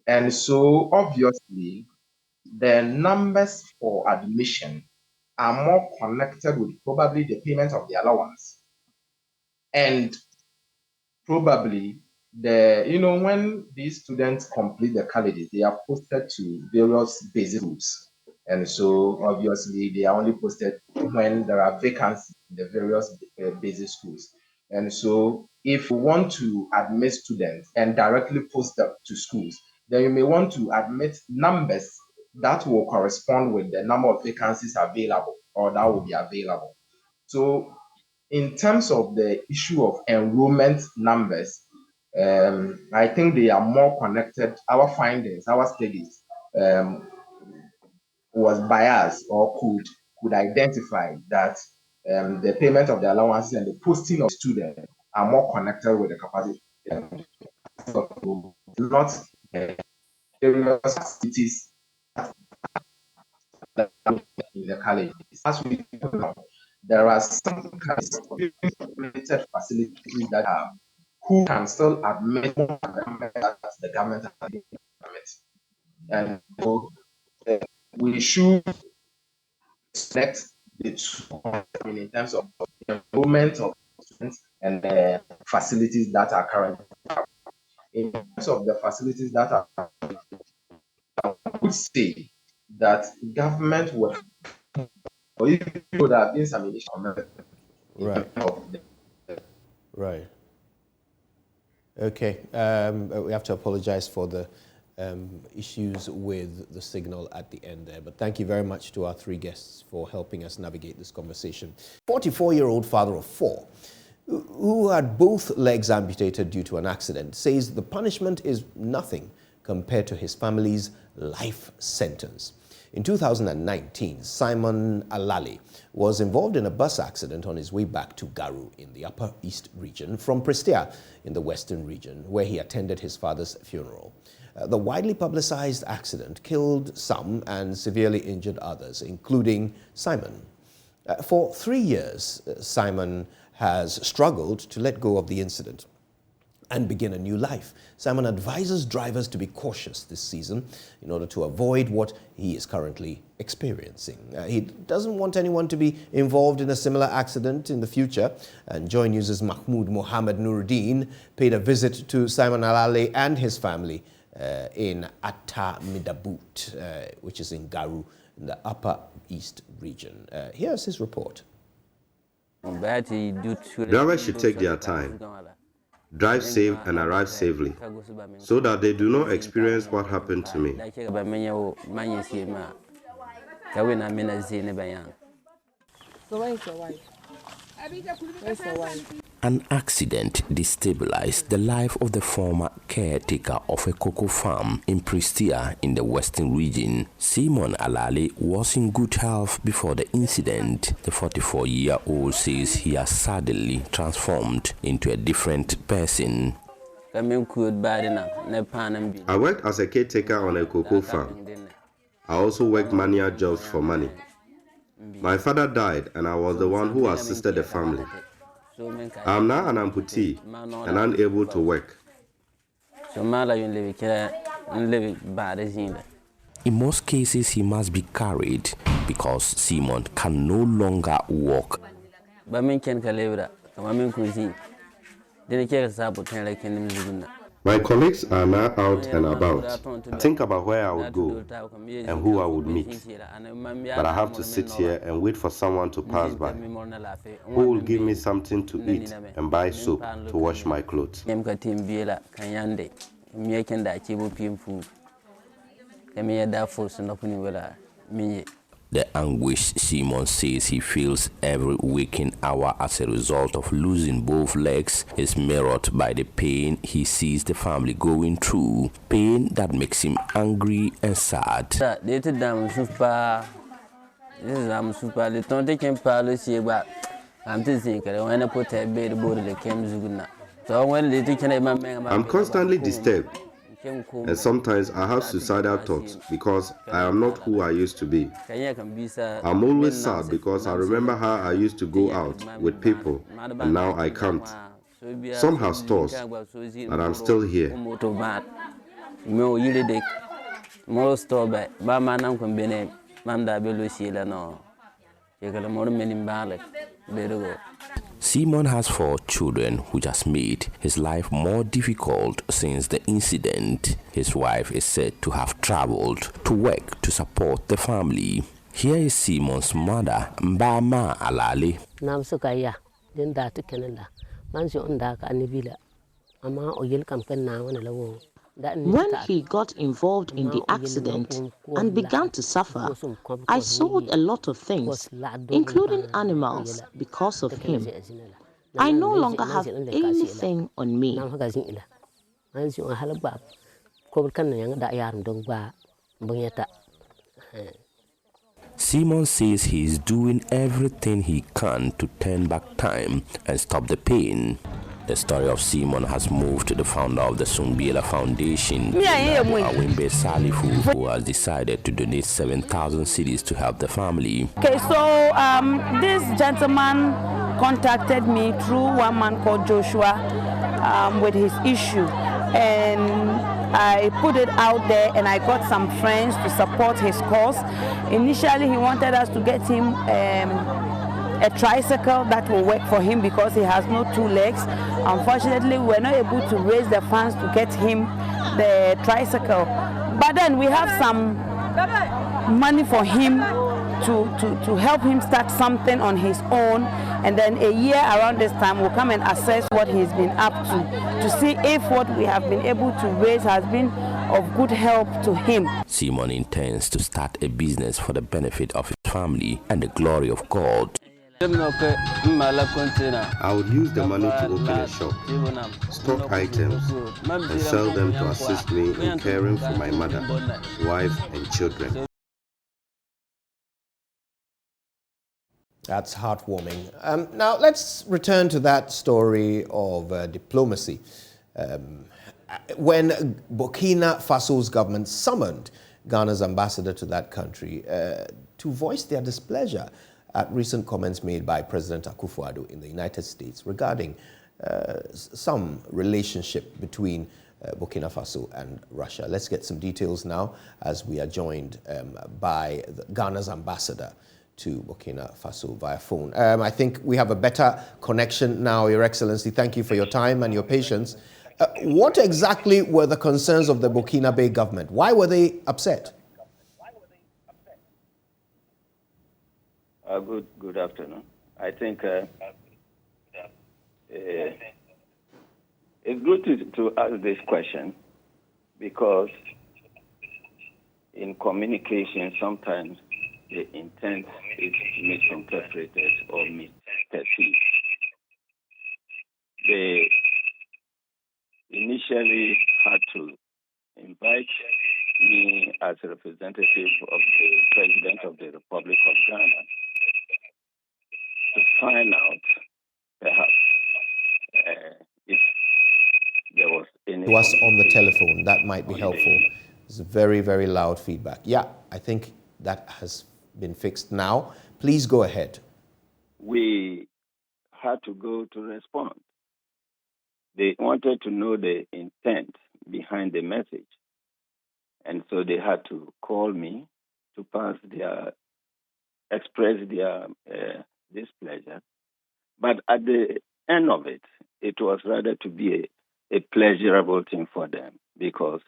And so obviously, the numbers for admission are more connected with probably the payment of the allowance. And probably when these students complete the colleges, they are posted to various basic schools. And so obviously they are only posted when there are vacancies in the various basic schools. And so if you want to admit students and directly post them to schools, then you may want to admit numbers that will correspond with the number of vacancies available or that will be available. So in terms of the issue of enrollment numbers, I think they are more connected. Our findings, our studies was biased or could identify that the payment of the allowances and the posting of students are more connected with the capacity of not various facilities in the colleges. As we know, there are some kinds of related facilities that are who can still admit more that the government has admit. And so we should select the two in terms of enrollment of students and the facilities that are currently. In terms of the facilities that are, I would say that government would It would have been some initial comment. Right. Right. Okay. We have to apologize for the issues with the signal at the end there. But thank you very much to our three guests for helping us navigate this conversation. 44-year-old father of four, who had both legs amputated due to an accident, says the punishment is nothing compared to his family's life sentence. In 2019, Simon Alali was involved in a bus accident on his way back to Garu in the Upper East region from Prestea in the Western region, where he attended his father's funeral. The widely publicized accident killed some and severely injured others, including Simon. For 3 years, Simon has struggled to let go of the incident and begin a new life. Simon advises drivers to be cautious this season in order to avoid what he is currently experiencing. He doesn't want anyone to be involved in a similar accident in the future. And JoyNews' Mahmoud Mohammed Nuruddin paid a visit to Simon Alali and his family in Atta Midabut, which is in Garu, in the Upper East region. Here's his report. Drivers should take their time, drive safe and arrive safely, so that they do not experience what happened to me. So where is your wife? Where's your wife? An accident destabilized the life of the former caretaker of a cocoa farm in Prestea in the Western region. Simon Alali was in good health before the incident. The 44-year-old says he has suddenly transformed into a different person. I worked as a caretaker on a cocoa farm. I also worked manual jobs for money. My father died and I was the one who assisted the family. I am now an amputee and unable to work. In most cases, he must be carried because Simon can no longer walk. My colleagues are now out and about. I think about where I would go and who I would meet. But I have to sit here and wait for someone to pass by, who will give me something to eat and buy soap to wash my clothes. The anguish Simon says he feels every waking hour as a result of losing both legs is mirrored by the pain he sees the family going through. Pain that makes him angry and sad. I'm constantly disturbed, and sometimes I have suicidal thoughts because I am not who I used to be. I'm always sad because I remember how I used to go out with people and now I can't. Some have stores, but I'm still here. Simon has 4 children, which has made his life more difficult since the incident. His wife is said to have traveled to work to support the family. Here is Simon's mother, Mbama Alali. When he got involved in the accident and began to suffer, I sold a lot of things, including animals, because of him. I no longer have anything on me. Simon says he is doing everything he can to turn back time and stop the pain. The story of Simon has moved the founder of the Sumbiela Foundation, Awimbe Salifu, who has decided to donate 7,000 cedis to help the family. Okay, so this gentleman contacted me through one man called Joshua with his issue, and I put it out there and I got some friends to support his cause. Initially, he wanted us to get him a tricycle that will work for him because he has no 2 legs. Unfortunately, we were not able to raise the funds to get him the tricycle. But then we have some money for him to help him start something on his own, and then a year around this time we'll come and assess what he's been up to see if what we have been able to raise has been of good help to him. Simon intends to start a business for the benefit of his family and the glory of God. I would use the money to open a shop, stock items, and sell them to assist me in caring for my mother, wife, and children. That's heartwarming. Now, let's return to that story of diplomacy. When Burkina Faso's government summoned Ghana's ambassador to that country to voice their displeasure at recent comments made by President Akufo-Addo in the United States regarding some relationship between Burkina Faso and Russia. Let's get some details now as we are joined by Ghana's ambassador to Burkina Faso via phone. I think we have a better connection now, Your Excellency. Thank you for your time and your patience. What exactly were the concerns of the Burkina Faso government? Why were they upset? Good afternoon. I think it's good to ask this question because in communication sometimes the intent is misinterpreted or misperceived. They initially had to invite me as a representative of the President of the Republic of Ghana to find out perhaps if there was any... To us on the telephone, that might be helpful. It's very, very loud feedback. Yeah, I think that has been fixed now. Please go ahead. We had to go to respond. They wanted to know the intent behind the message. And so they had to call me to express their displeasure. But at the end of it, it was rather to be a pleasurable thing for them because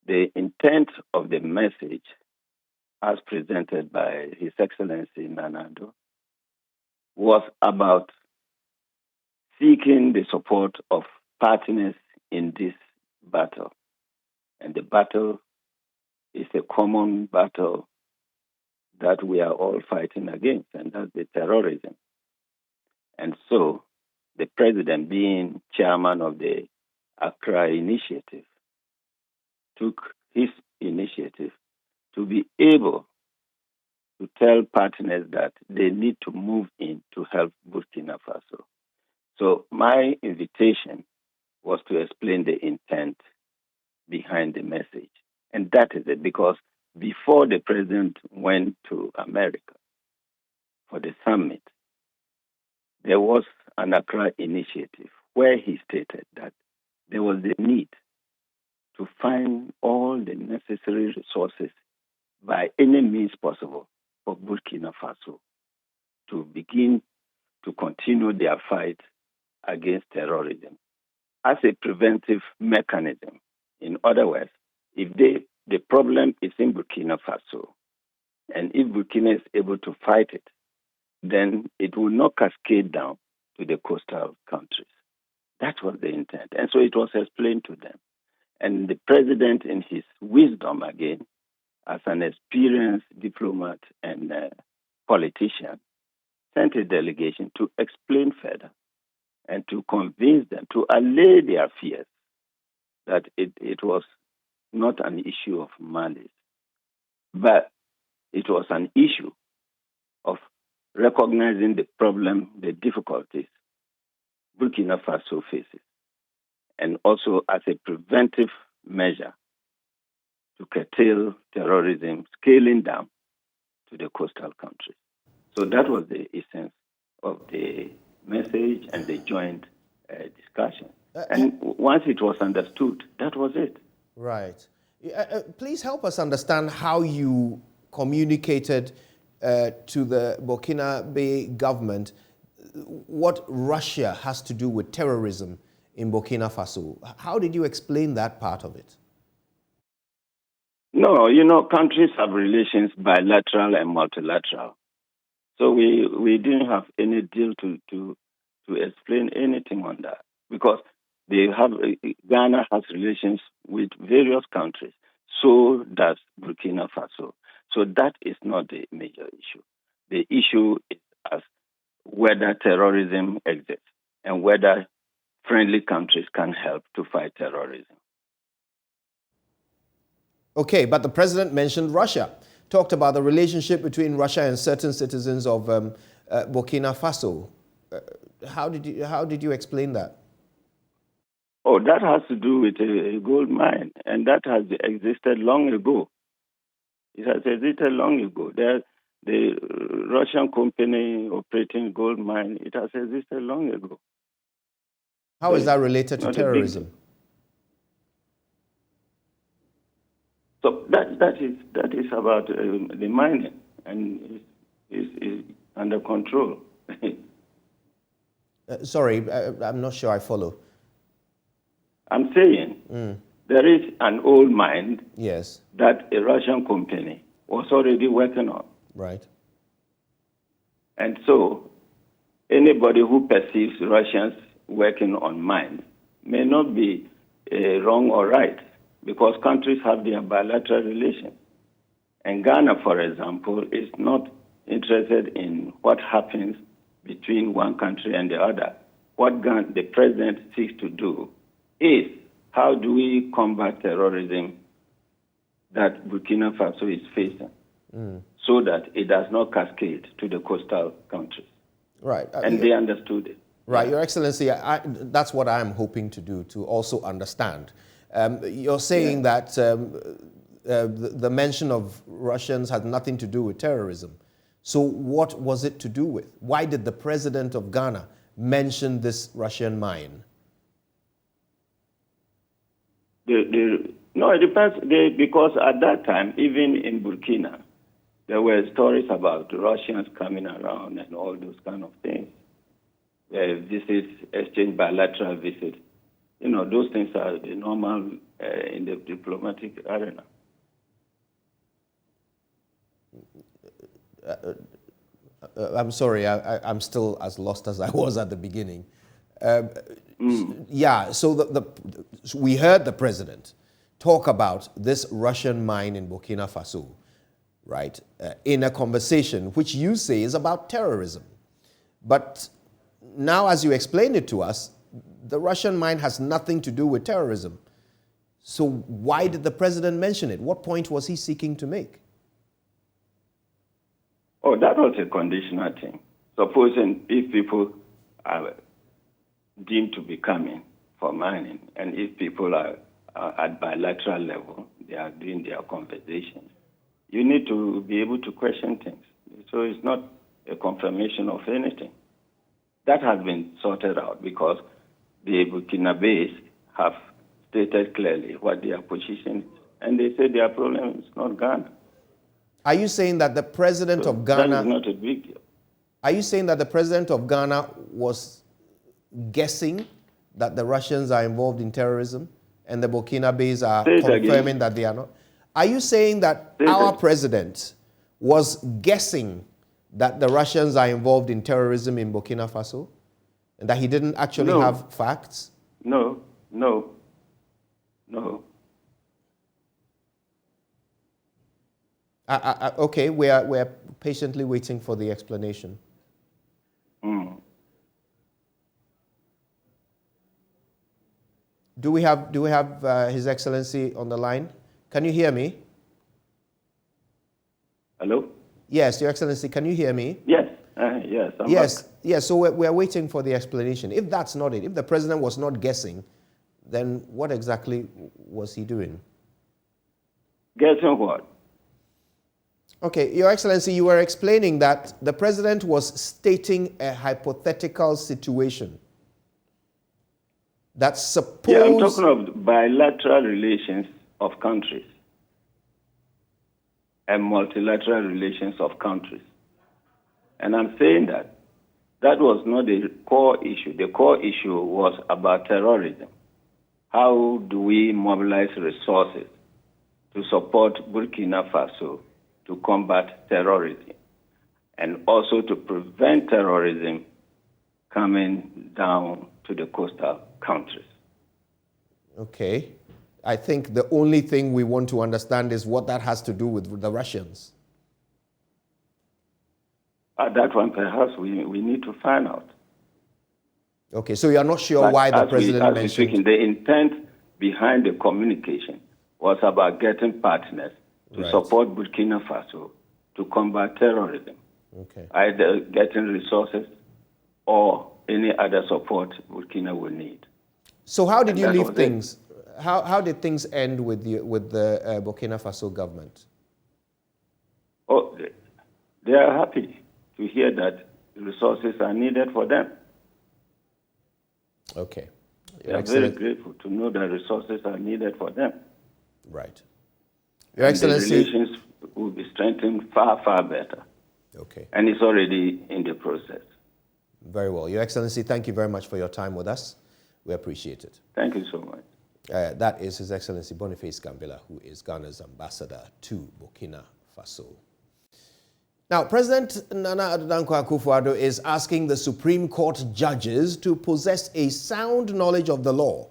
the intent of the message as presented by His Excellency Nanado was about seeking the support of partners in this battle. And the battle is a common battle that we are all fighting against, and that's the terrorism. And so the president, being chairman of the Accra Initiative, took his initiative to be able to tell partners that they need to move in to help Burkina Faso. So my invitation was to explain the intent behind the message. And that is it, because before the president went to America for the summit, there was an Accra initiative where he stated that there was the need to find all the necessary resources by any means possible for Burkina Faso to begin to continue their fight against terrorism as a preventive mechanism. In other words, if the problem is in Burkina Faso, and if Burkina is able to fight it, then it will not cascade down to the coastal countries. That was the intent. And so it was explained to them. And the president, in his wisdom again, as an experienced diplomat and politician, sent a delegation to explain further and to convince them, to allay their fears that it was not an issue of malice, but it was an issue of recognizing the problem, the difficulties Burkina Faso faces, and also as a preventive measure to curtail terrorism, scaling down to the coastal countries. So that was the essence of the message and the joint discussion. And once it was understood, that was it. Right. Please help us understand how you communicated to the Burkina Faso government what Russia has to do with terrorism in Burkina Faso. How did you explain that part of it? No, countries have relations bilateral and multilateral. So we didn't have any deal to explain anything on that because Ghana has relations with various countries. So does Burkina Faso. So that is not the major issue. The issue is as whether terrorism exists and whether friendly countries can help to fight terrorism. Okay, but the president mentioned Russia, talked about the relationship between Russia and certain citizens of Burkina Faso. How did you explain that? Oh, that has to do with a gold mine, and that has existed long ago. It has existed long ago. The Russian company operating gold mine, it has existed long ago. How is that related to terrorism? So that is about the mining, and is under control. Sorry, I'm not sure I follow. I'm saying there is an old mine that a Russian company was already working on. Right. And so anybody who perceives Russians working on mines may not be wrong or right because countries have their bilateral relations. And Ghana, for example, is not interested in what happens between one country and the other. What the president seeks to do is how do we combat terrorism that Burkina Faso is facing so that it does not cascade to the coastal countries. Right. And they understood it. Right, Your Excellency, that's what I'm hoping to do, to also understand. You're saying that the mention of Russians had nothing to do with terrorism. So what was it to do with? Why did the president of Ghana mention this Russian mine? No, it depends. Because at that time, even in Burkina, there were stories about Russians coming around and all those kind of things. Visits, exchange bilateral visits. Those things are the normal in the diplomatic arena. I'm sorry, I'm still as lost as I was at the beginning. Yeah, so we heard the president talk about this Russian mine in Burkina Faso, right, in a conversation which you say is about terrorism. But now, as you explained it to us, the Russian mine has nothing to do with terrorism. So why did the president mention it? What point was he seeking to make? Oh, that was a conditional thing. Supposing if people are deemed to be coming for mining, and if people are at bilateral level, they are doing their conversations, you need to be able to question things. So it's not a confirmation of anything. That has been sorted out because the Burkinabés have stated clearly what their position is. And they say their problem is not Ghana. Are you saying that the president of Ghana... That is not a big deal. Are you saying that the president of Ghana was guessing that the Russians are involved in terrorism and the Burkinabés are confirming that they are not? Are you saying that our president was guessing that the Russians are involved in terrorism in Burkina Faso and that he didn't actually have facts? No. Okay, we're patiently waiting for the explanation. Do we have His Excellency on the line? Can you hear me? Hello? Yes, Your Excellency, can you hear me? Yes, yes. Yes, so we're waiting for the explanation. If that's not it, if the president was not guessing, then what exactly was he doing? Guessing what? Okay, Your Excellency, you were explaining that the president was stating a hypothetical situation. That suppose... Yeah, I'm talking of bilateral relations of countries and multilateral relations of countries. And I'm saying that was not the core issue. The core issue was about terrorism. How do we mobilize resources to support Burkina Faso to combat terrorism and also to prevent terrorism coming down to the coastal countries. Okay. I think the only thing we want to understand is what that has to do with the Russians. That one, perhaps, we need to find out. Okay, so you're not sure why the president mentioned... The intent behind the communication was about getting partners to support Burkina Faso to combat terrorism. Okay. Either getting resources or any other support Burkina will need. So how did you leave things? How did things end with the Burkina Faso government? Oh, they are happy to hear that resources are needed for them. Okay. They are very grateful to know that resources are needed for them. Right. Your Excellency. The relations will be strengthened far, far better. Okay. And it's already in the process. Very well. Your Excellency, thank you very much for your time with us. We appreciate it. Thank you so much. That is His Excellency Boniface Gambila, who is Ghana's ambassador to Burkina Faso. Now, President Nana Addo Dankwa Akufo-Addo is asking the Supreme Court judges to possess a sound knowledge of the law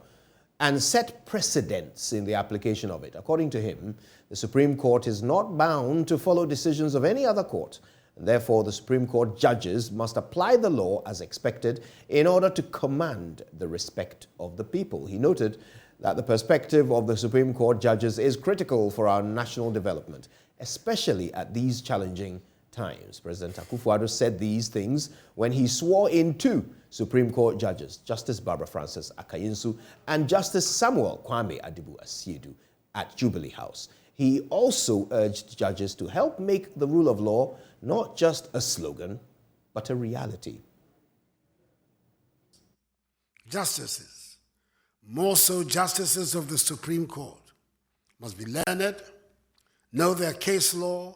and set precedents in the application of it. According to him, the Supreme Court is not bound to follow decisions of any other court. And therefore, the Supreme Court judges must apply the law as expected in order to command the respect of the people. He noted that the perspective of the Supreme Court judges is critical for our national development, especially at these challenging times. President Akufo-Addo said these things when he swore in two Supreme Court judges, Justice Barbara Frances Akayinsu and Justice Samuel Kwame Adibu-Asiedu, at Jubilee House. He also urged judges to help make the rule of law not just a slogan, but a reality. Justices, more so justices of the Supreme Court, must be learned, know their case law,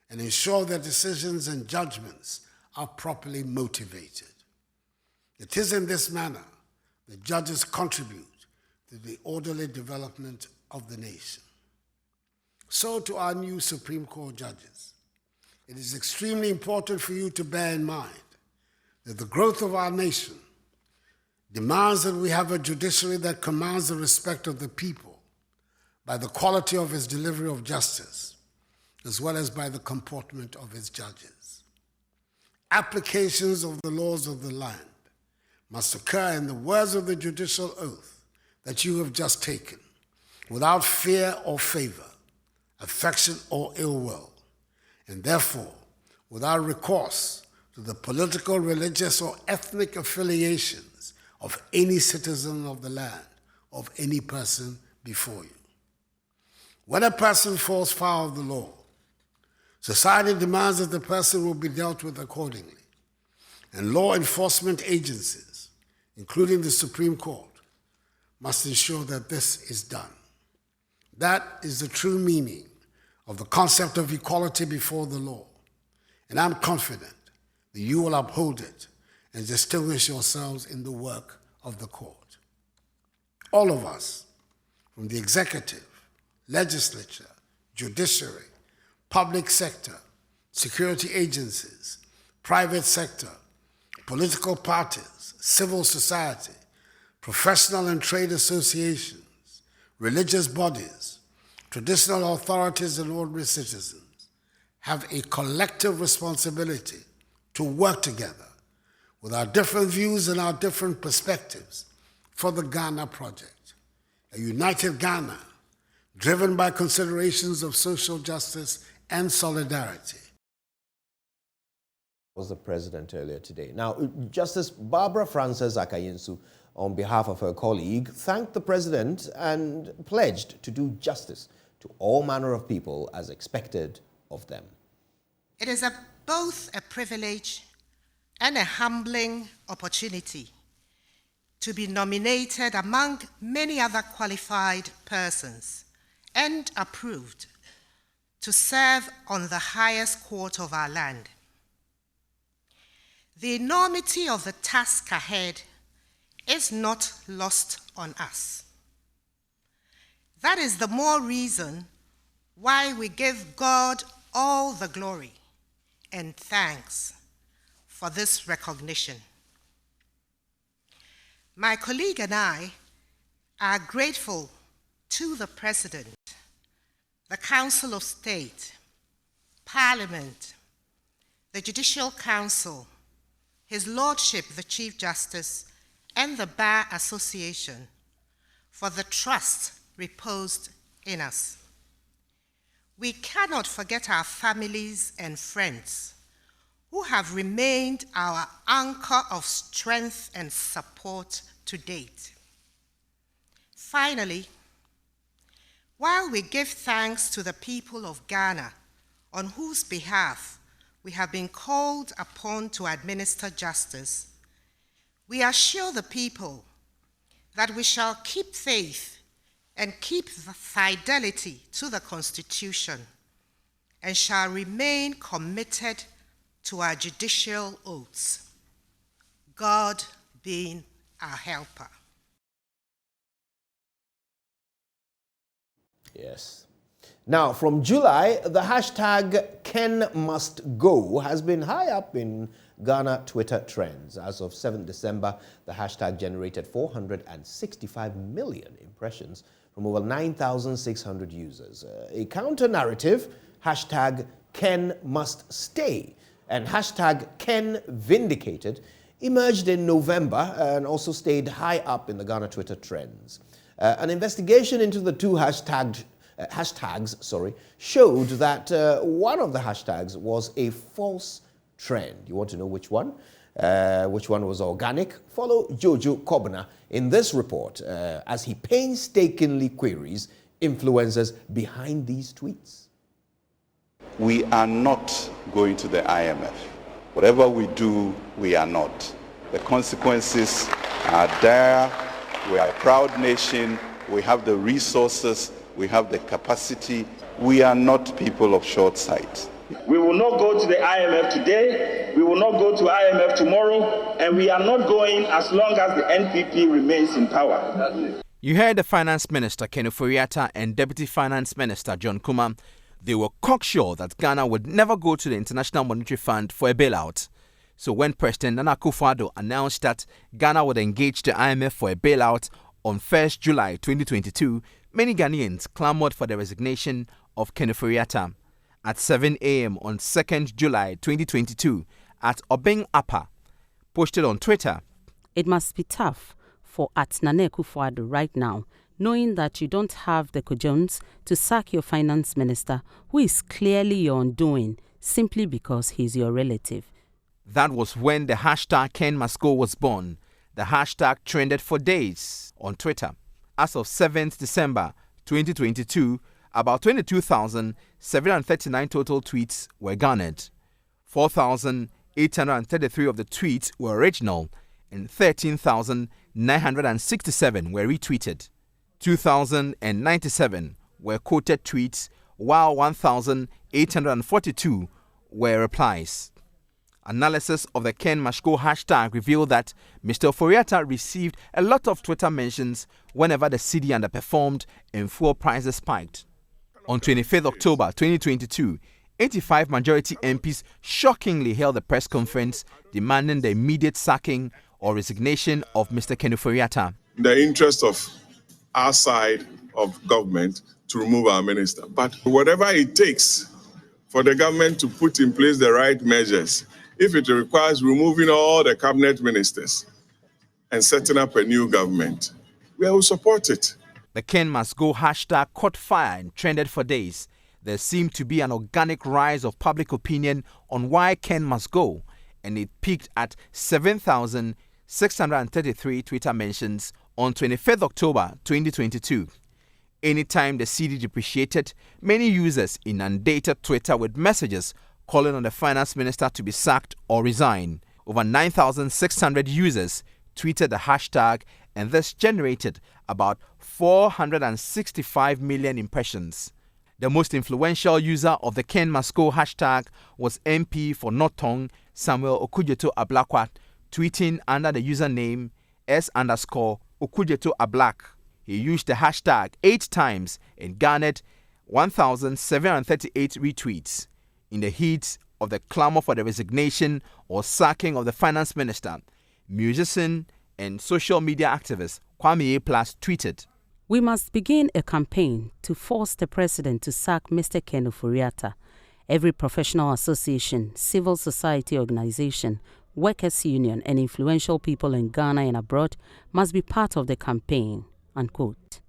and ensure their decisions and judgments are properly motivated. It is in this manner that judges contribute to the orderly development of the nation. So to our new Supreme Court judges, it is extremely important for you to bear in mind that the growth of our nation demands that we have a judiciary that commands the respect of the people by the quality of its delivery of justice, as well as by the comportment of its judges. Applications of the laws of the land must occur in the words of the judicial oath that you have just taken, without fear or favor, affection or ill will, and therefore without recourse to the political, religious, or ethnic affiliations of any citizen of the land, of any person before you. When a person falls foul of the law, society demands that the person will be dealt with accordingly, and law enforcement agencies, including the Supreme Court, must ensure that this is done. That is the true meaning of the concept of equality before the law, and I'm confident that you will uphold it and distinguish yourselves in the work of the court. All of us, from the executive, legislature, judiciary, public sector, security agencies, private sector, political parties, civil society, professional and trade associations, religious bodies, traditional authorities, and ordinary citizens have a collective responsibility to work together with our different views and our different perspectives for the Ghana project, a united Ghana driven by considerations of social justice and solidarity. Was the president earlier today. Now, Justice Barbara Frances Akayinsu, on behalf of her colleague, thanked the president and pledged to do justice to all manner of people as expected of them. It is both a privilege and a humbling opportunity to be nominated among many other qualified persons and approved to serve on the highest court of our land. The enormity of the task ahead is not lost on us. That is the more reason why we give God all the glory and thanks for this recognition. My colleague and I are grateful to the President, the Council of State, Parliament, the Judicial Council, His Lordship the Chief Justice, and the Bar Association for the trust reposed in us. We cannot forget our families and friends who have remained our anchor of strength and support to date. Finally, while we give thanks to the people of Ghana on whose behalf we have been called upon to administer justice, we assure the people that we shall keep faith and keep the fidelity to the Constitution and shall remain committed to our judicial oaths, God being our helper. Yes. Now, from July, the hashtag #KenMustGo has been high up in Ghana Twitter trends. As of 7 December, the hashtag generated 465 million impressions from over 9,600 users. A counter-narrative, hashtag #KenMustStay, and hashtag #KenVindicated emerged in November and also stayed high up in the Ghana Twitter trends. An investigation into the two hashtags showed that one of the hashtags was a false trend. You want to know which one? Which one was organic? Follow Jojo Kobna in this report as he painstakingly queries influencers behind these tweets. We are not going to the IMF. Whatever we do, we are not. The consequences are dire. We are a proud nation. We have the resources. We have the capacity. We are not people of short sight. We will not go to the IMF today. We will not go to IMF tomorrow. And we are not going as long as the NPP remains in power. You heard the Finance Minister, Ken Ofori-Atta, and Deputy Finance Minister, John Kuma. They were cocksure that Ghana would never go to the International Monetary Fund for a bailout. So when President Nana Akufo-Addo announced that Ghana would engage the IMF for a bailout on 1st July 2022, many Ghanaians clamored for the resignation of Ken Ofori-Atta. At 7 a.m. on 2nd July 2022, at Obeng Appa, posted on Twitter, "It must be tough for Nana Akufo-Addo right now, knowing that you don't have the cujons to sack your finance minister, who is clearly your undoing, simply because he's your relative." That was when the hashtag #KenMustGo was born. The hashtag trended for days on Twitter. As of 7th December 2022, about 22,739 total tweets were garnered. 4,833 of the tweets were original and 13,967 were retweeted. 2,097 were quoted tweets, while 1,842 were replies. Analysis of the #KenMustGo hashtag revealed that Mr. Ofori-Atta received a lot of Twitter mentions whenever the cedi underperformed and fuel prices spiked. On 25th October 2022, 85 majority MPs shockingly held a press conference demanding the immediate sacking or resignation of Mr. Ken Ofori-Atta. In the interest of our side of government to remove our minister. But whatever it takes for the government to put in place the right measures, if it requires removing all the cabinet ministers and setting up a new government, we will support it. The #KenMustGo hashtag caught fire and trended for days. There seemed to be an organic rise of public opinion on why Ken must go, and it peaked at 7,633 Twitter mentions on 25th October 2022. Anytime the cedi depreciated, many users inundated Twitter with messages calling on the finance minister to be sacked or resign. Over 9,600 users tweeted the hashtag, and this generated about 465 million impressions. The most influential user of the #KenMustGo hashtag was MP for Notong Samuel Okudzeto Ablakwa, tweeting under the username S_Okudzeto Ablak. He used the hashtag 8 times and garnered 1,738 retweets. In the heat of the clamor for the resignation or sacking of the finance minister, musician and social media activist Kwame Plus tweeted, "We must begin a campaign to force the president to sack Mr. Ken Ofori-Atta. Every professional association, civil society organization, workers' union, and influential people in Ghana and abroad must be part of the campaign." Unquote.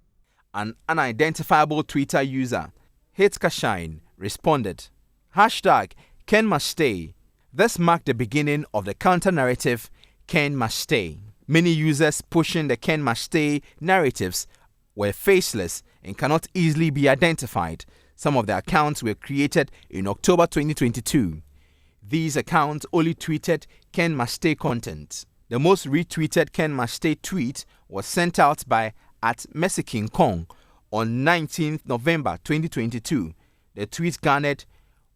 An unidentifiable Twitter user, HateKashine, responded, #Ken must stay. This marked the beginning of the counter-narrative Ken must stay. Many users pushing the Ken must stay narratives were faceless and cannot easily be identified. Some of the accounts were created in October 2022. These accounts only tweeted Ken must stay content. The most retweeted Ken must stay tweet was sent out by @MercyKingKong on 19th November 2022. The tweet garnered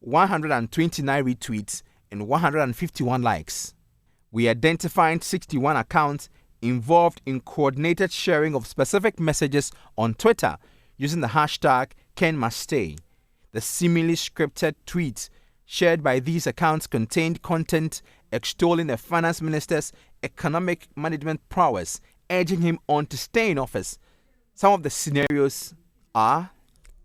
129 retweets and 151 likes. We identified 61 accounts involved in coordinated sharing of specific messages on Twitter using the hashtag #KenMustStay. The seemingly scripted tweets shared by these accounts contained content extolling the finance minister's economic management prowess, urging him on to stay in office. Some of the scenarios are: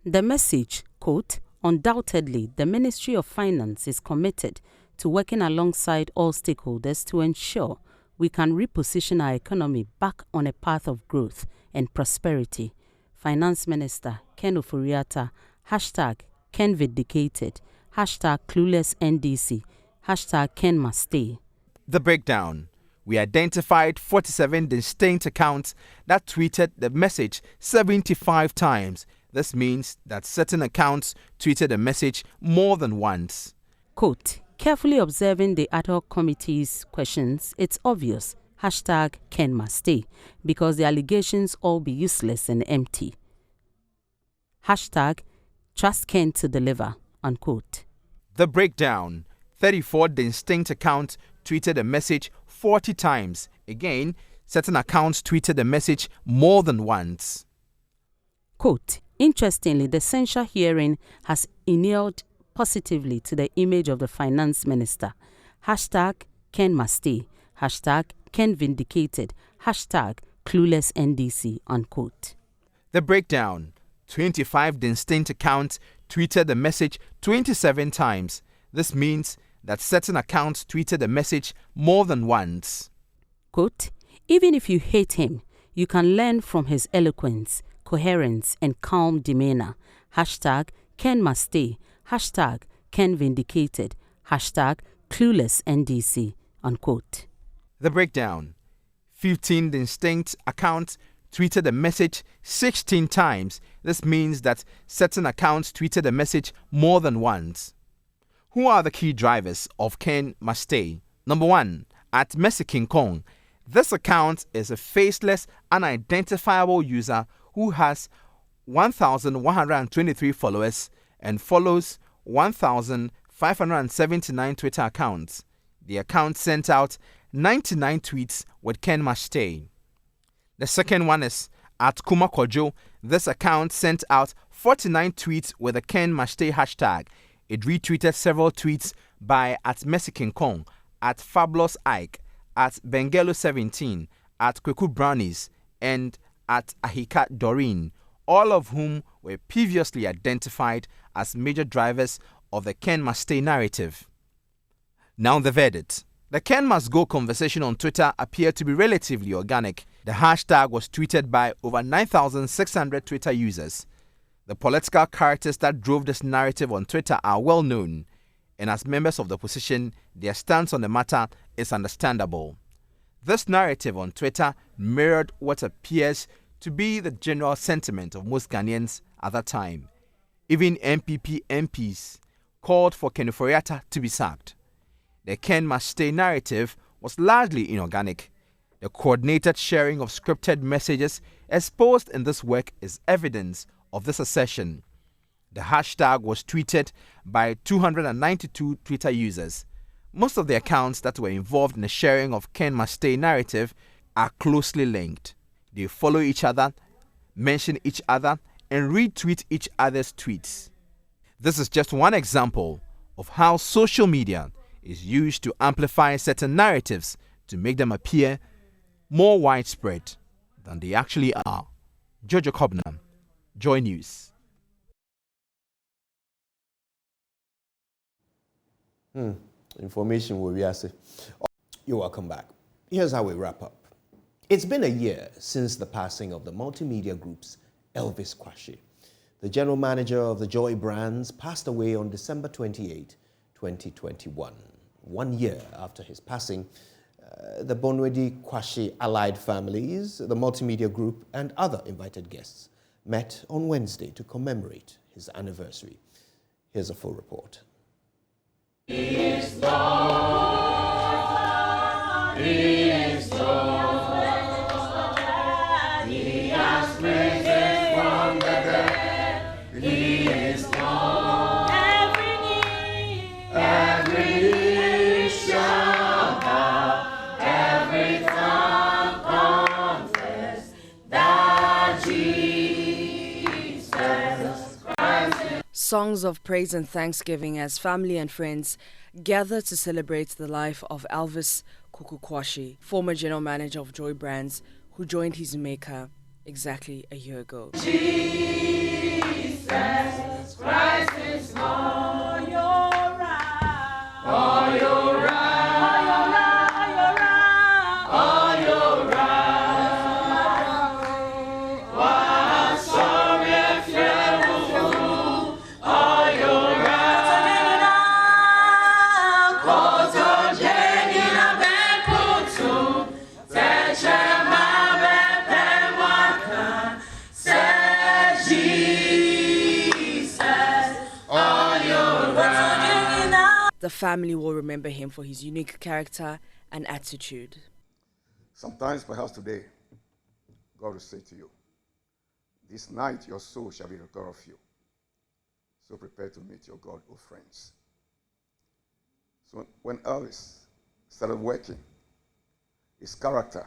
the message, quote, "Undoubtedly, the Ministry of Finance is committed to working alongside all stakeholders to ensure we can reposition our economy back on a path of growth and prosperity. Finance Minister Ken Ofori-Atta, #Ken Vindicated, #Clueless NDC, #Ken Must Stay." The breakdown. We identified 47 distinct accounts that tweeted the message 75 times. This means that certain accounts tweeted a message more than once. Quote, "Carefully observing the ad hoc committee's questions, it's obvious, #Ken Must Stay, because the allegations all be useless and empty. #Trust Ken to deliver," unquote. The breakdown. 34 distinct accounts tweeted a message 40 times. Again, certain accounts tweeted a message more than once. Quote, "Interestingly, the censure hearing has inured positively to the image of the finance minister. #Ken Must Stay, #Ken Vindicated, #Clueless NDC," unquote. The breakdown. 25 distinct accounts tweeted the message 27 times. This means that certain accounts tweeted the message more than once. Quote, "Even if you hate him, you can learn from his eloquence, coherence, and calm demeanor. #Ken Must Stay, #Ken Vindicated, #Clueless NDC," unquote. The breakdown. 15 distinct accounts tweeted the message 16 times. This means that certain accounts tweeted the message more than once. Who are the key drivers of Ken Must Stay? Number 1, @MercyKingKong. This account is a faceless, unidentifiable user who has 1,123 followers and follows 1,579 Twitter accounts. The account sent out 99 tweets with Ken Must Stay. The second one is @Kojo. This account sent out 49 tweets with the Ken Must Stay hashtag. It retweeted several tweets by @MercyKingKong, @Fabulous Ike, @Bengelo17, @Kweku Brownies, and @Ahika Doreen, all of whom were previously identified as major drivers of the Ken Must Stay narrative. Now the verdict. The Ken Must Go conversation on Twitter appeared to be relatively organic. The hashtag was tweeted by over 9,600 Twitter users. The political characters that drove this narrative on Twitter are well known, and as members of the opposition, their stance on the matter is understandable. This narrative on Twitter mirrored what appears to be the general sentiment of most Ghanaians at that time. Even NPP MPs called for Ken Ofori-Atta to be sacked. The Ken Must Stay narrative was largely inorganic. The coordinated sharing of scripted messages exposed in this work is evidence of this assertion. The hashtag was tweeted by 292 Twitter users. Most of the accounts that were involved in the sharing of Ken Must Stay narrative are closely linked. They follow each other, mention each other, and retweet each other's tweets. This is just one example of how social media is used to amplify certain narratives to make them appear more widespread than they actually are. Jojo Cobnam, JoyNews. Information will be asked. You're welcome back. Here's how we wrap up. It's been a year since the passing of the multimedia group's Elvis Kwashie. The general manager of the Joy brands passed away on December 28, 2021. 1 year after his passing, the Bonwedi Kwashie allied families, the multimedia group, and other invited guests met on Wednesday to commemorate his anniversary. Here's a full report. He is Lord. He is Lord. He has risen from the dead. He is Lord. Every knee shall bow, every tongue confess that Jesus Christ is. Songs of praise and thanksgiving as family and friends gather to celebrate the life of Elvis Kwashie, former general manager of Joy Brands, who joined his maker exactly a year ago. Jesus Christ is all your right. All your right. All your right. All your right. What sorry if you all your right. Kojo Yankson, teche mabe pemwaka, say Jesus, all your right. The family will remember him for his unique character and attitude. Sometimes, perhaps today, God will say to you, this night your soul shall be required of you. So prepare to meet your God, O friends. So when Elvis started working, his character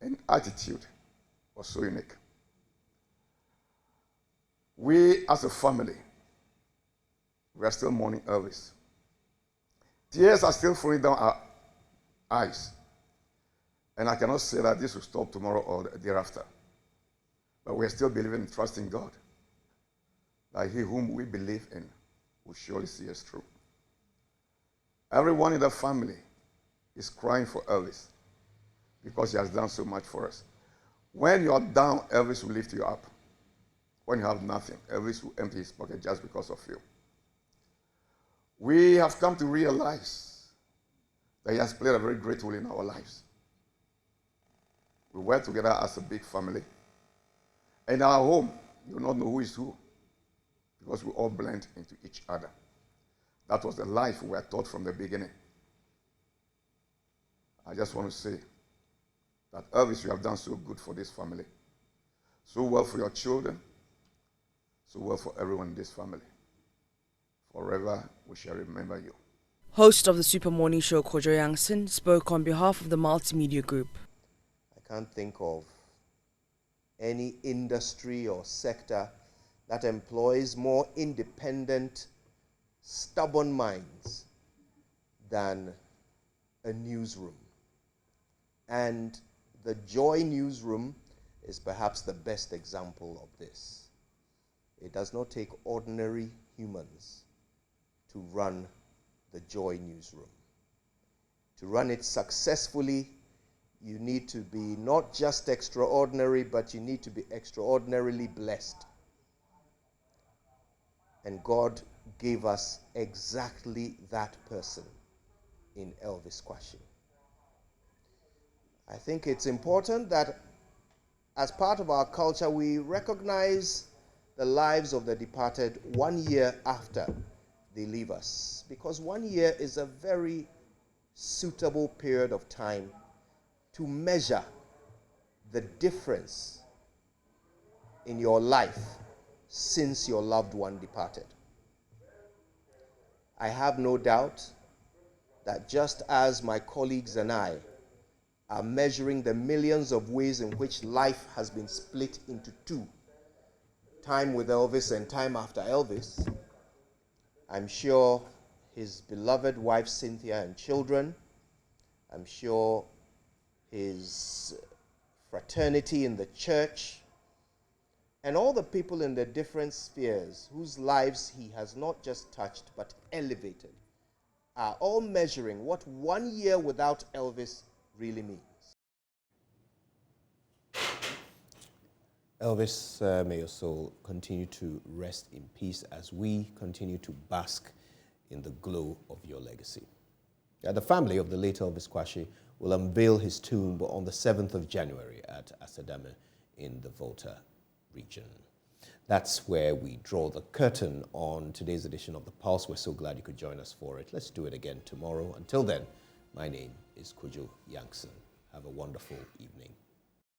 and attitude was so unique. We as a family, we are still mourning Elvis. Tears are still falling down our eyes. And I cannot say that this will stop tomorrow or the day after. But we are still believing and trusting God that he whom we believe in will surely see us through. Everyone in the family is crying for Elvis because he has done so much for us. When you are down, Elvis will lift you up. When you have nothing, Elvis will empty his pocket just because of you. We have come to realize that he has played a very great role in our lives. We work together as a big family. In our home, you will not know who is who because we all blend into each other. That was the life we were taught from the beginning. I just want to say that Elvis, you have done so good for this family, so well for your children, so well for everyone in this family. Forever we shall remember you. Host of the Super Morning Show, Kojo Yankson, spoke on behalf of the multimedia group. I can't think of any industry or sector that employs more independent, stubborn minds than a newsroom. And the Joy newsroom is perhaps the best example of this. It does not take ordinary humans to run the Joy newsroom. To run it successfully, you need to be not just extraordinary, but you need to be extraordinarily blessed. And God gave us exactly that person in Elvis Kwashie. I think it's important that as part of our culture, we recognize the lives of the departed 1 year after they leave us. Because 1 year is a very suitable period of time to measure the difference in your life since your loved one departed. I have no doubt that just as my colleagues and I are measuring the millions of ways in which life has been split into two. Time with Elvis and time after Elvis. I'm sure his beloved wife Cynthia and children, I'm sure his fraternity in the church, and all the people in the different spheres whose lives he has not just touched but elevated, are all measuring what 1 year without Elvis really means. Elvis, may your soul continue to rest in peace as we continue to bask in the glow of your legacy. The family of the late Elvis Kwashie will unveil his tomb on the 7th of January at Asadame in the Volta region. That's where we draw the curtain on today's edition of The Pulse. We're so glad you could join us for it. Let's do it again tomorrow. Until then, my name is Kojo Yankson. Have a wonderful evening.